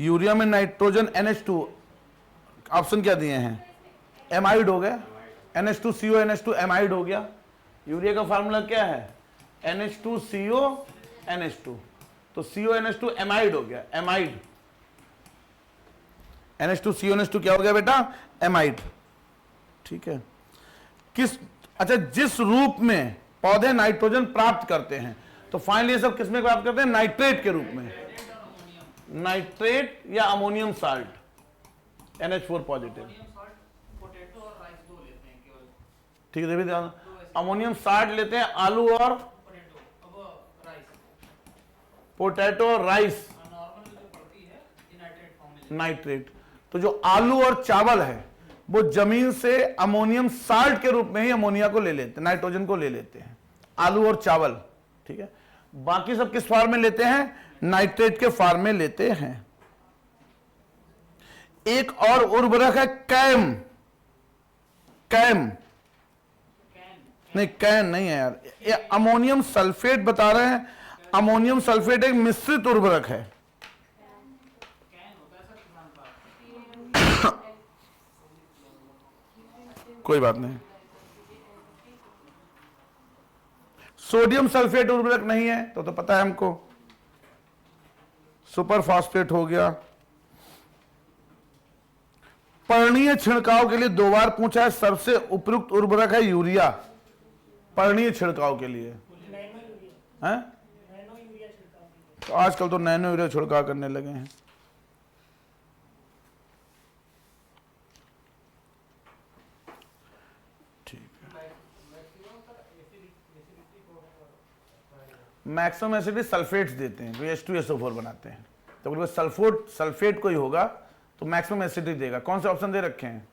यूरिया में नाइट्रोजन NH2, ऑप्शन क्या दिए हैं, एमाइड हो गया, NH2CO NH2 एमाइड हो गया। यूरिया का फार्मूला क्या है, NH2CO NH2, तो CO NH2 एमाइड हो गया, एमाइड। NH2CO NH2 क्या हो गया बेटा, एमाइड। ठीक है, किस, अच्छा, जिस रूप में पौधे नाइट्रोजन प्राप्त करते हैं, तो फाइनली ये सब किसमें प्राप्त करते हैं, नाइट्रेट के रूप में, नाइट्रेट या ammonium salt, NH4 positive. Potato और राइस दो लेते हैं केवल। ठीक है, ध्यान, अमोनियम साल्ट लेते हैं आलू और पोटैटो, अब राइस, पोटैटो और राइस, नॉर्मल जो पड़ती है ये नाइट्रेट फॉर्म में। नाइट्रेट। तो जो आलू और चावल है वो जमीन से अमोनियम साल्ट के रूप में ही अमोनिया को ले लेते हैं, नाइट्रोजन को ले लेते हैं, आलू और चावल। ठीक है, बाकी सब किस फॉर्म में लेते हैं, नाइट्रेट के फॉर्म में लेते हैं। एक और उर्वरक है कैम, कैम नहीं, कैन नहीं है यार, ये अमोनियम सल्फेट बता रहे हैं। अमोनियम सल्फेट एक मिश्रित उर्वरक है। कैन होता है सर किसान का। कोई बात नहीं, सोडियम सल्फेट उर्वरक नहीं है तो पता है हमको, सुपर फॉस्फेट हो गया। पर्णीय छिड़काव के लिए 2 बार पूछा है, सबसे उपयुक्त उर्वरक है यूरिया, पर्णीय छिड़काव के लिए हैं। तो आजकल तो नैनो यूरिया छिड़काव करने लगे हैं। मैक्सिमम एसिडिटी सल्फेट्स देते हैं, जो H2SO4 बनाते हैं। तो अगर सल्फेट कोई होगा तो मैक्सिमम एसिडिटी देगा। कौन से ऑप्शन दे रखे हैं,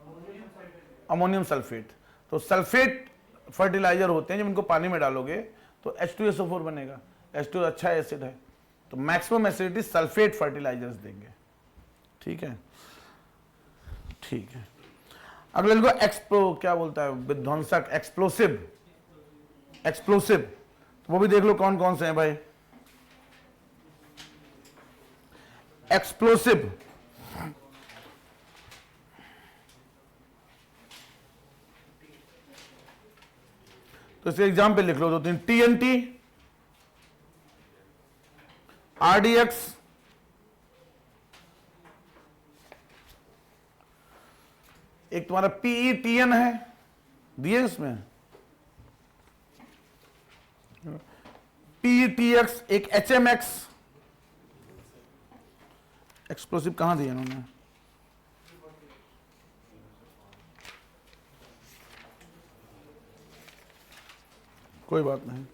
अमोनियम सल्फेट। तो सल्फेट फर्टिलाइजर होते हैं, जब इनको पानी में डालोगे तो H2SO4 बनेगा। H2 अच्छा एसिड है, तो मैक्सिमम एसिडिटी सल्फेट फर्टिलाइजर्स देंगे। ठीक है, ठीक है। अगले को क्या बोलता है, विध्वंसक, एक्सप्लोसिव, एक्सप्लोसिव, वो भी देख लो कौन कौन से हैं भाई। एक्सप्लोसिव, तो इसके एग्जाम्पल लिख लो 2-3, TNT, RDX, एक तुम्हारा PETN है, दिए इसमें PETX, एक HMX। एक्सप्लोसिव कहां दिए इन्होंने, कोई बात नहीं।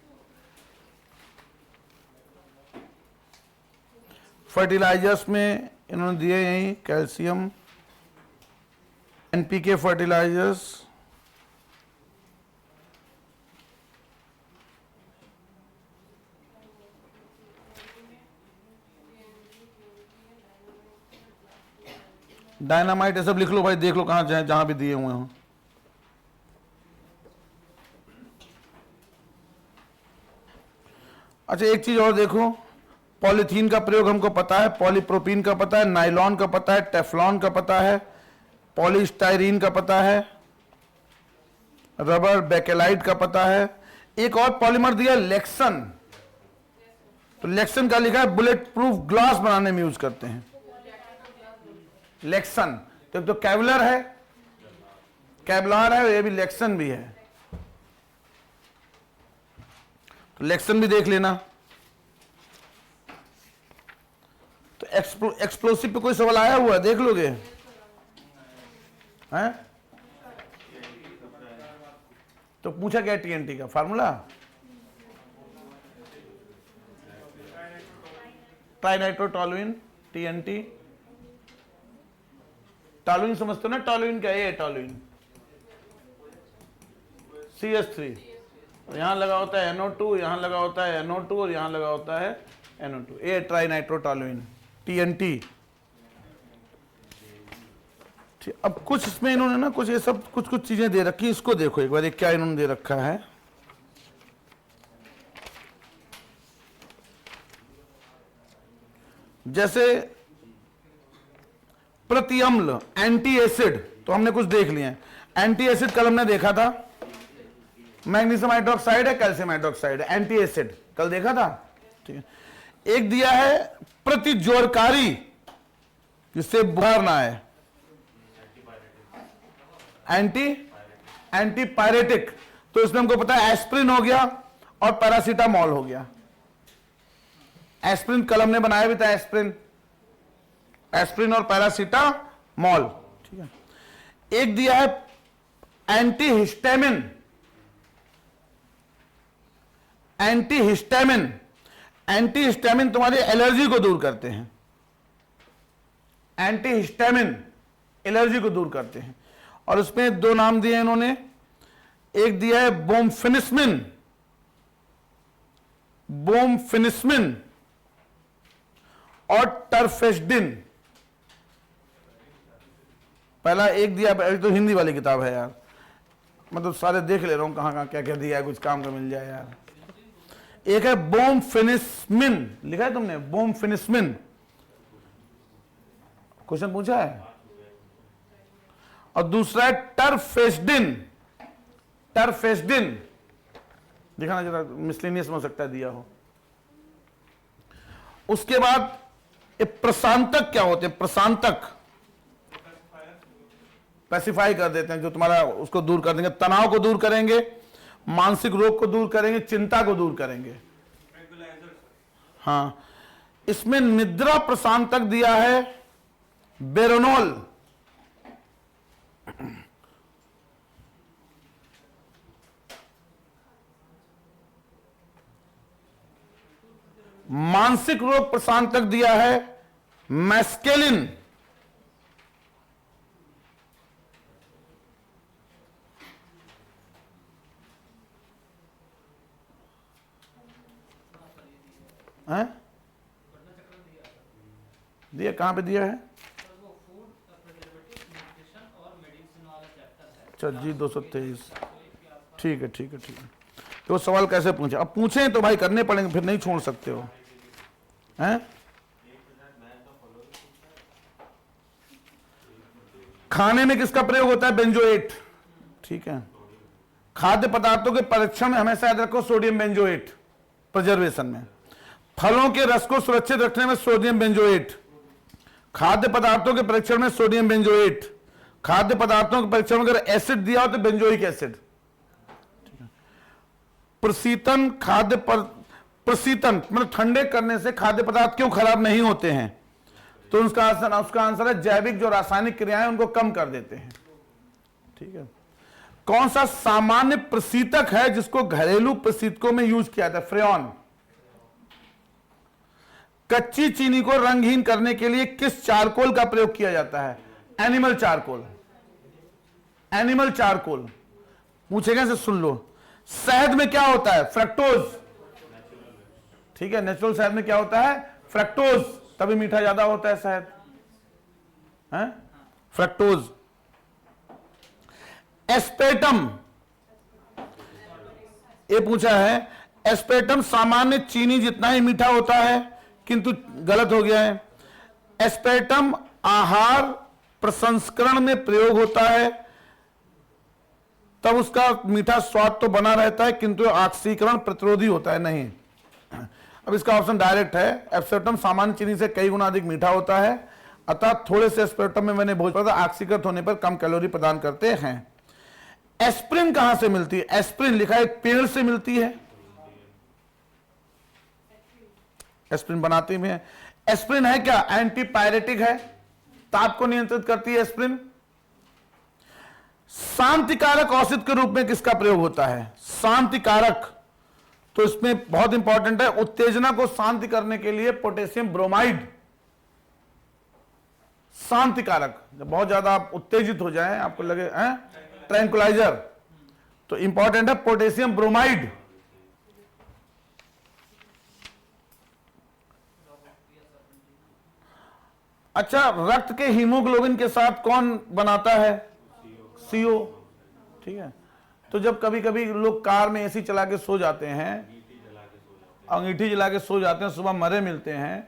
फर्टिलाइजर्स में इन्होंने दिए यही कैल्शियम, NPK फर्टिलाइजर्स, डायनामाइट, ये सब लिख लो भाई, देख लो कहां जाए, जहां भी दिए हुए हों। अच्छा, एक चीज और देखो, पॉलीथीन का प्रयोग हमको पता है, पॉलीप्रोपीन का पता है, नायलॉन का पता है, टेफ्लॉन का पता है, पॉलीस्टाइरीन का पता है, रबर बेकेलाइट का पता है। एक और पॉलीमर दिया लेक्सन, तो लेक्सन का लिखा है बुलेट प्रूफ ग्लास बनाने में यूज करते हैं लेक्सन। तो कैवलर है, कैवलार है, ये भी लेक्सन भी है, तो लेक्सन भी देख लेना। तो एक्सप्लोसिव पे कोई सवाल आया हुआ है, देख लोगे हैं? तो पूछा क्या TNT का फार्मूला, ट्राइनाइट्रोटोलुइन, TNT। टोलुइन समझते हो ना, टोलुइन क्या है, टोलुइन CH3, यहां लगा होता है NO2, यहां लगा होता है NO2 और यहां लगा होता है NO2, ये ट्राइनाइट्रोटोलुइन, TNT। अब कुछ इसमें इन्होंने ना कुछ ये सब कुछ चीजें दे रखी, इसको देखो एक बार, क्या इन्होंने दे रखा है। जैसे प्रति अम्ल, एंटी एसिड, तो हमने कुछ देख लिए हैं। एंटी एसिड कल हमने देखा था, मैग्नीशियम हाइड्रोक्साइड है, कैल्शियम हाइड्रोक्साइड है, एंटी एसिड कल देखा था। ठीक है, एक दिया है प्रति जोरकारी, जिससे बुखार ना आए, एंटी पायरेटिक, तो इसमें हमको पता है एस्प्रिन हो गया और पैरासीटामोल हो गया। एस्प्रिन कल हमने बनाया भी था, एस्प्रिन और पैरासीटामोल। ठीक है, एक दिया है एंटीहिस्टामिन, एंटीहिस्टामिन तुम्हारी एलर्जी को दूर करते हैं, एंटीहिस्टामिन एलर्जी को दूर करते हैं। और उसमें दो नाम दिए इन्होंने, एक दिया है बोमफिनिस्मिन और टर्फेस्डिन। पहला एक दिया, तो हिंदी वाली किताब है यार, मतलब सारे देख ले रहा हूं कहां क्या क्या दिया है, कुछ काम का मिल जाए यार। एक है बोमफिनिस्मिन, लिखा है तुमने बोमफिनिस्मिन, क्वेश्चन पूछा है। और दूसरा है टर्फेस्डिन, दिखाना जरा, मिसलेनियस में हो सकता है दिया हो। उसके बाद ये प्रशांतक क्या होते हैं, प्रशांतक पैसिफाई कर देते हैं, जो तुम्हारा उसको दूर कर देंगे, तनाव को दूर करेंगे, मानसिक रोग को दूर करेंगे, चिंता को दूर करेंगे। हाँ, इसमें निद्रा प्रशांतक दिया है बेरोनोल, मानसिक रोग प्रशांतक दिया है मैस्केलिन, है दिया, कहां पे दिया है, अच्छा जी 223। ठीक है ठीक है ठीक है, तो सवाल कैसे पूछे, अब पूछें तो भाई करने पड़ेंगे, फिर नहीं छोड़ सकते हो, हैं। खाने में किसका प्रयोग होता है, बेंजोएट। ठीक है, खाद्य पदार्थों के परीक्षण में हमेशा याद रखो सोडियम बेंजोएट, प्रिजर्वेशन में। फलों के रस को सुरक्षित रखने में सोडियम बेंजोएट, खाद्य पदार्थों के परीक्षण में सोडियम बेंजोएट, खाद्य पदार्थों के परीक्षण में अगर एसिड दिया हो तो बेंजोइक एसिड। प्रशीतन, प्रशीतन मतलब ठंडे करने से खाद्य पदार्थ क्यों खराब नहीं होते हैं, तो उसका आंसर है जैविक जो रासायनिक क्रियाएं उनको कम कर देते हैं। ठीक है, कौन सा सामान्य प्रशीतक है जिसको घरेलू प्रशीतकों में यूज किया जाता है, फ्रेयॉन। कच्ची चीनी को रंगहीन करने के लिए किस चारकोल का प्रयोग किया जाता है, एनिमल चारकोल, एनिमल चारकोल। पूछेगा से सुन लो। शहद में क्या होता है, फ्रक्टोज। ठीक है, नेचुरल शहद में क्या होता है, फ्रक्टोज, तभी मीठा ज्यादा होता है शहद, है फ्रक्टोज। एस्पेटम, ये पूछा है, एस्पेटम सामान्य चीनी जितना ही मीठा होता है, किंतु गलत हो गया है। एस्पेटम आहार प्रसंस्करण में प्रयोग होता है, तब उसका मीठा स्वाद तो बना रहता है, किंतु ऑक्सीकरण प्रतिरोधी होता है, नहीं। अब इसका ऑप्शन डायरेक्ट है, एस्पेटम सामान्य चीनी से कई गुना अधिक मीठा होता है, अतः थोड़े से एस्पेटम में मैंने बहुत पढ़ा, ऑक्सीकृत होने पर कम कैलोरी प्रदान करते हैं। एस्प्रिन कहां से मिलती है, एस्प्रिन लिखा है पेड़ से मिलती है, एस्प्रिन बनाते में। एस्प्रिन है क्या, एंटीपायरेटिक है, ताप को नियंत्रित करती है एस्प्रिन। शांतिकारक औषध के रूप में किसका प्रयोग होता है, शांतिकारक, तो इसमें बहुत इंपॉर्टेंट है, उत्तेजना को शांति करने के लिए पोटेशियम ब्रोमाइड, शांतिकारक। जब बहुत ज्यादा आप उत्तेजित हो जाएं, आपको लगे ट्रैंकुलाइजर, तो इंपॉर्टेंट है पोटेशियम ब्रोमाइड। अच्छा, रक्त के हीमोग्लोबिन के साथ कौन बनाता है, CO। ठीक है, तो जब कभी कभी लोग कार में एसी चला के सो जाते हैं, अंगीठी जला के सो जाते हैं, सुबह मरे मिलते हैं,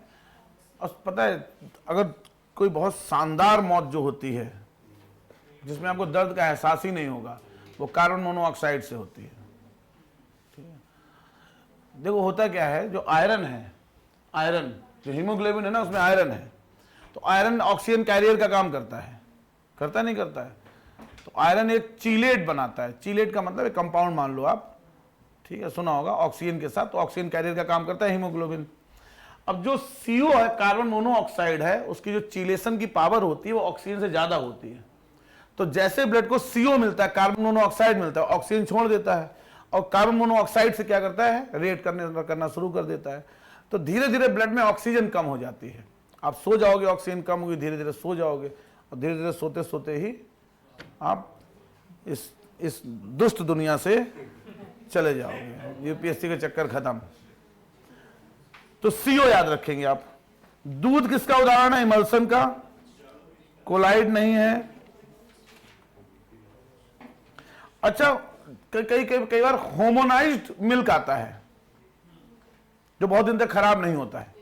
और पता है अगर कोई बहुत शानदार मौत जो होती है जिसमें आपको दर्द का एहसास ही नहीं होगा, वो कार्बन मोनोऑक्साइड से होती है। ठीक है, देखो होता क्या है, जो आयरन है, आयरन जो हीमोग्लोबिन है ना उसमें आयरन है, तो आयरन ऑक्सीजन कैरियर का काम करता है, करता नहीं करता है? तो आयरन एक चीलेट बनाता है, चीलेट का मतलब एक कंपाउंड मान लो आप, ठीक है, सुना होगा, ऑक्सीजन के साथ, तो ऑक्सीजन कैरियर का काम करता है हीमोग्लोबिन। अब जो CO है, कार्बन मोनोऑक्साइड है, उसकी जो चीलेशन की पावर होती है वो ऑक्सीजन से ज्यादा होती है। तो जैसे ब्लड को CO मिलता है, कार्बन मोनोऑक्साइड मिलता है, ऑक्सीजन छोड़ देता है और कार्बन मोनोऑक्साइड से क्या करता है, रिएक्ट करना शुरू कर देता है। तो धीरे धीरे ब्लड में ऑक्सीजन कम हो जाती है, आप सो जाओगे, ऑक्सीजन कम होगी, धीरे धीरे सो जाओगे और धीरे धीरे सोते सोते ही आप इस दुष्ट दुनिया से चले जाओगे, यूपीएससी के चक्कर खत्म। तो CO याद रखेंगे आप। दूध किसका उदाहरण है? इमल्सन का, कोलाइड नहीं है। अच्छा, कई बार होमोनाइज्ड मिल्क आता है जो बहुत दिन तक खराब नहीं होता है,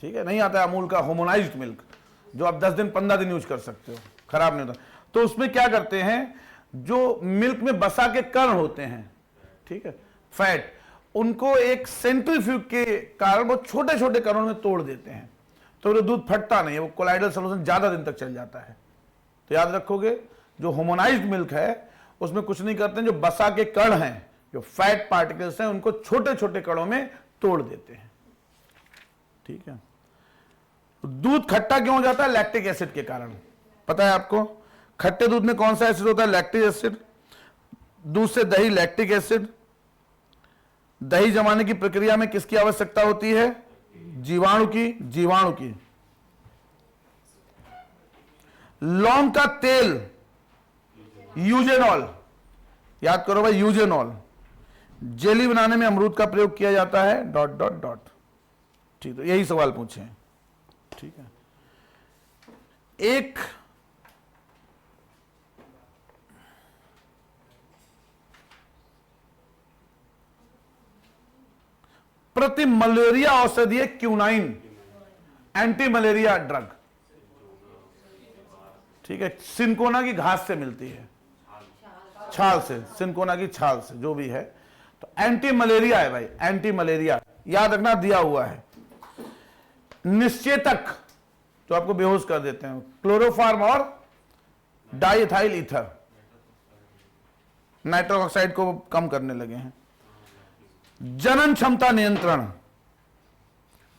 ठीक है, नहीं आता है अमूल का होमोनाइज्ड मिल्क जो आप 10 दिन 15 दिन यूज कर सकते हो, खराब नहीं होता। तो उसमें क्या करते हैं, जो मिल्क में बसा के कण होते हैं, ठीक है, फैट, उनको एक सेंट्रीफ्यूज के कारण वो छोटे छोटे कणों में तोड़ देते हैं, तो वो दूध फटता नहीं है, वो कोलाइडल सॉल्यूशन ज्यादा दिन तक चल जाता है। तो याद रखोगे, जो होमोनाइज्ड मिल्क है उसमें कुछ नहीं करते हैं, जो बसा के कण हैं, जो फैट पार्टिकल्स हैं, उनको छोटे छोटे कणों में तोड़ देते हैं। ठीक है, दूध खट्टा क्यों हो जाता है? लैक्टिक एसिड के कारण। पता है आपको, खट्टे दूध में कौन सा एसिड होता है? Lactic acid. दूध से दही, लैक्टिक एसिड। दही जमाने की प्रक्रिया में किसकी आवश्यकता होती है? जीवाणु की। लौंग का तेल, यूजेनॉल, याद करो भाई, यूजेनॉल। जेली बनाने में अमरूद का प्रयोग किया जाता है, ... ठीक, तो यही सवाल पूछे हैं। ठीक है, एक प्रति मलेरिया औषधि है क्यूनाइन, एंटी मलेरिया ड्रग। ठीक है, सिनकोना की घास से मिलती है, छाल से, सिनकोना की छाल से, जो भी है। तो एंटी मलेरिया है भाई, एंटी मलेरिया, याद रखना, दिया हुआ है। निश्चेतक जो आपको बेहोश कर देते हैं, क्लोरोफार्म और डाइथाइल ईथर, नाइट्रिक ऑक्साइड को कम करने लगे हैं। जनन क्षमता नियंत्रण,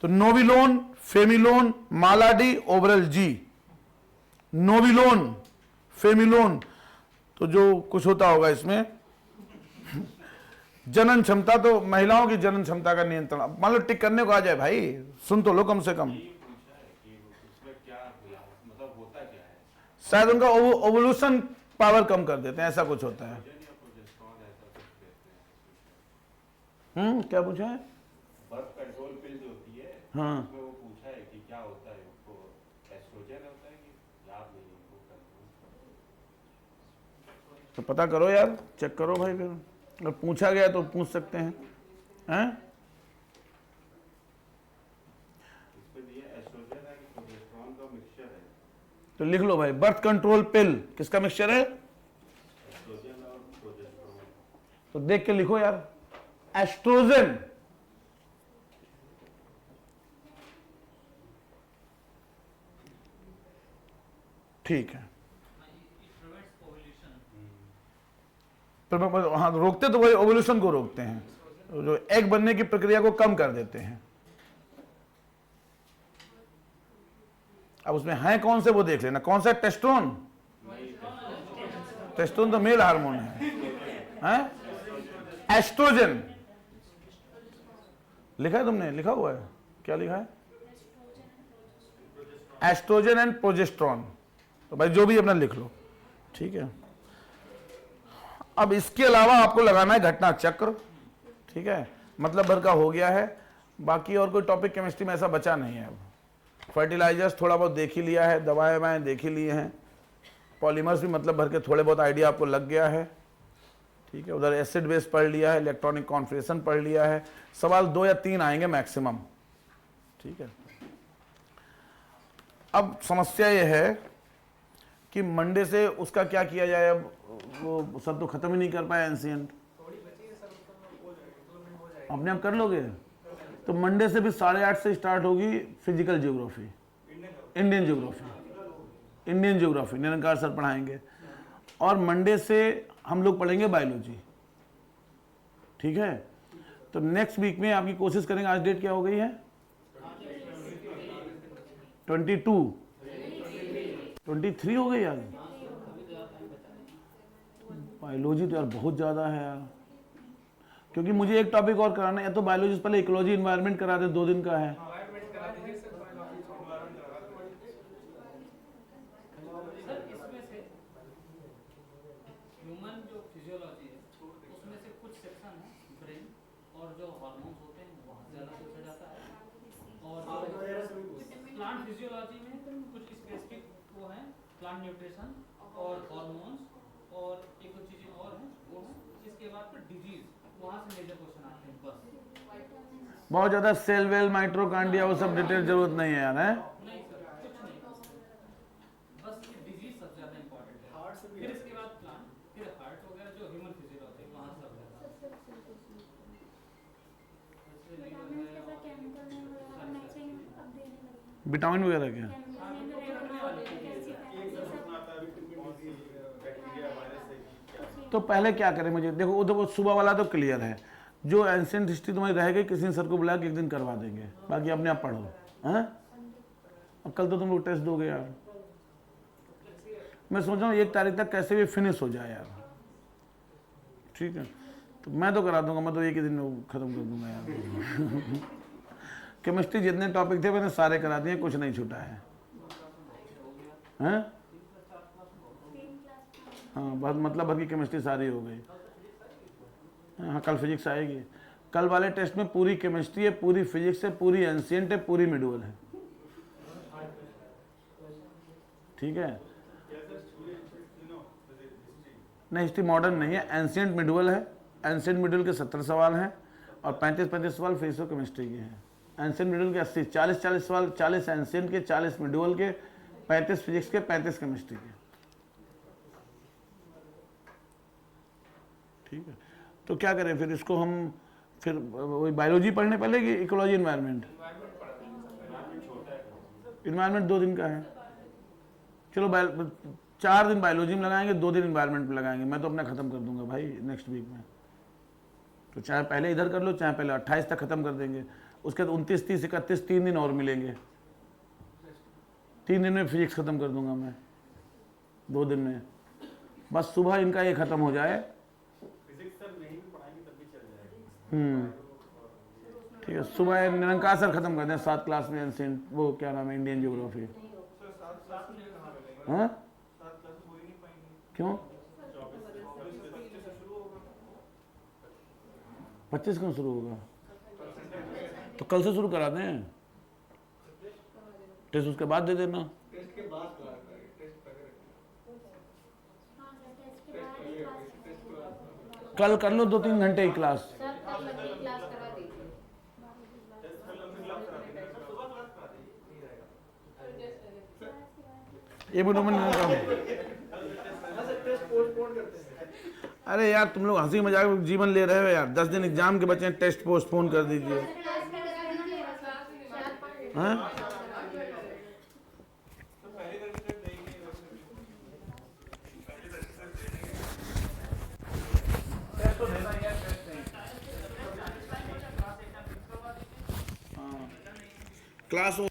तो नोविलोन, फेमिलोन, मालाडी, ओबरल जी। नोविलोन, फेमिलोन, तो जो कुछ होता होगा इसमें, जनन क्षमता, तो महिलाओं की जनन क्षमता का नियंत्रण। मान लो टिक करने को आ जाए भाई, सुन तो लो कम से कम। शायद उनका ओवल्यूशन पावर कम कर देते हैं, ऐसा कुछ होता है। क्या पूछा है? बर्थ कंट्रोल पिल जो होती है, हाँ, उसमें वो पूछा है कि क्या होता है, उसको एस्ट्रोजन होता है कि याद नहीं है वो कंट्रोल। तो पता करो यार, चेक करो भाई, फिर अगर पूछा गया तो पूछ सकते हैं, हैं? इसमें दिया एस्ट्रोजन है कि प्रोजेस्टेरोन का मिक्सचर है। तो लिख लो भाई, बर्थ कंट्रोल पिल किसका मिक्सचर है? एस्ट्रोजन और प्रोजेस्टेरोन। तो देख के लिखो यार, एस्ट्रोजन, ठीक है। हाँ, रोकते तो वही ओवल्यूशन को रोकते हैं, जो एग बनने की प्रक्रिया को कम कर देते हैं। अब उसमें है कौन से वो देख लेना, कौन सा? टेस्टोन। टेस्टोन तो मेल हार्मोन है? एस्ट्रोजन लिखा है तुमने? लिखा हुआ है, क्या लिखा है? Estrogen and progesterone. तो भाई जो भी अपना लिख लो, ठीक है। अब इसके अलावा आपको लगाना है घटना चक्र, ठीक है, मतलब भर का हो गया है। बाकी और कोई टॉपिक केमिस्ट्री में ऐसा बचा नहीं है। अब फर्टिलाइजर्स थोड़ा बहुत देख ही लिया है, दवाएं ववाएं देख ही लिए हैं, पॉलीमर्स भी मतलब भर के थोड़े बहुत आइडिया आपको लग गया है, ठीक है। उधर एसिड बेस पढ़ लिया है, इलेक्ट्रॉनिक कॉन्फिगरेशन पढ़ लिया है। सवाल 2 या 3 आएंगे मैक्सिमम, ठीक है। अब समस्या ये है कि मंडे से उसका क्या किया जाए। अब वो सब तो खत्म ही नहीं कर पाया एंशिएंट, अपने आप कर लोगे। तो मंडे से भी 8:30 से स्टार्ट होगी फिजिकल ज्योग्राफी, इंडियन ज्योग्राफी निरंकार सर पढ़ाएंगे। और मंडे से हम लोग पढ़ेंगे बायोलॉजी, ठीक है। तो नेक्स्ट वीक में आपकी कोशिश करेंगे। आज डेट क्या हो गई है? 22, 23 हो गई यार। बायोलॉजी तो यार बहुत ज़्यादा है यार, क्योंकि मुझे एक टॉपिक और कराना है। या तो बायोलॉजी से पहले इकोलॉजी इन्वायरमेंट करा दे, 2 दिन का है। सर इसमें से ह्यूमन जो फिजियोलॉजी है उसमें से कुछ सेक्शन है ब्रेन और जो हार्मोन्स होते हैं वहाँ ज़्यादा पूछा जाता है, और प्लांट फिजियोलॉजी में कुछ स्पेसिफिक वो हैं, प्लांट न्यूट्रिशन और हार्मोन्स और एक दो चीज़ें और हैं वो हैं। इसके बाद फिर डिजीज, वहाँ से मेजर क्वेश्चन आते हैं बस। बहुत ज़्यादा सेल वेल माइट्रोकांडिया वो सब डिटेल जरूरत नहीं है यार, है। नहीं सर कुछ नहीं, बस डिजीज सबसे ज़्यादा इंपॉर्टेंट है। फिर इसके बाद प्लांट, फिर हार्ट वगैरह जो ह्यूमन फिजियोलॉजी वहाँ सब ज़्यादा। विटामिन वगैरह क्या? तो पहले क्या करें, मुझे देखो उधर वो सुबह वाला तो क्लियर है। जो एंशिएंट हिस्ट्री तुम्हारी रह गई, किसी सर को बुला के एक दिन करवा देंगे, बाकी अपने आप पढ़ो, हैं। अब कल तो तुम लोग टेस्ट दोगे यार। मैं सोच रहा हूँ 1 तारीख तक कैसे भी फिनिश हो जाए यार, ठीक है। तो मैं तो करा दूंगा, मैं तो एक ही दिन में खत्म कर दूंगा यार। केमिस्ट्री जितने टॉपिक थे मैंने सारे करा दिए, कुछ नहीं छूटा है, हैं। हाँ बस मतलब भर की केमिस्ट्री सारी हो गई। हाँ कल फिजिक्स आएगी। कल वाले टेस्ट में पूरी केमिस्ट्री है, पूरी फिजिक्स है, पूरी एंशिएंट है, पूरी मिडुअल है, ठीक है। नहीं हिस्ट्री मॉडर्न नहीं है, एंशिएंट मिडुअल है। एंशिएंट मिडुअल के 70 सवाल हैं और 35 सवाल फिजिक्स और केमिस्ट्री के हैं। एंशिएंट मिडुअल के 80, 40 सवाल, 40 एंशिएंट के, 40 मिडुअल के, 35 फिजिक्स के, 35 केमिस्ट्री के, ठीक है। तो क्या करें फिर इसको हम, फिर वही बायोलॉजी पढ़ने पहले कि इकोलॉजी इन्वायरमेंट? इन्वायरमेंट 2 दिन का है। चलो 4 दिन बायोलॉजी में लगाएंगे, 2 दिन इन्वायरमेंट में लगाएंगे। मैं तो अपना खत्म कर दूंगा भाई नेक्स्ट वीक में। तो चाहे पहले इधर कर लो, चाहे पहले 28 तक खत्म कर देंगे। उसके बाद 29, 30, 31 3 दिन और मिलेंगे। 3 दिन में फिजिक्स खत्म कर दूंगा मैं, 2 दिन में। बस सुबह इनका ये खत्म हो जाए, ठीक है। सुबह निरंकार सर खत्म कर दें 7 क्लास में एंशिएंट, वो क्या नाम है, इंडियन ज्योग्राफी। हाँ क्यों? 25 को शुरू होगा, तो कल से शुरू करा दें। टेस्ट उसके बाद दे देना। कल कर लो 2-3 घंटे की क्लास। ये भी अरे यार तुम लोग हंसी मजाक जीवन ले रहे हो यार। 10 दिन एग्जाम के बचे हैं, टेस्ट पोस्टपोन कर दीजिए। हाँ क्लास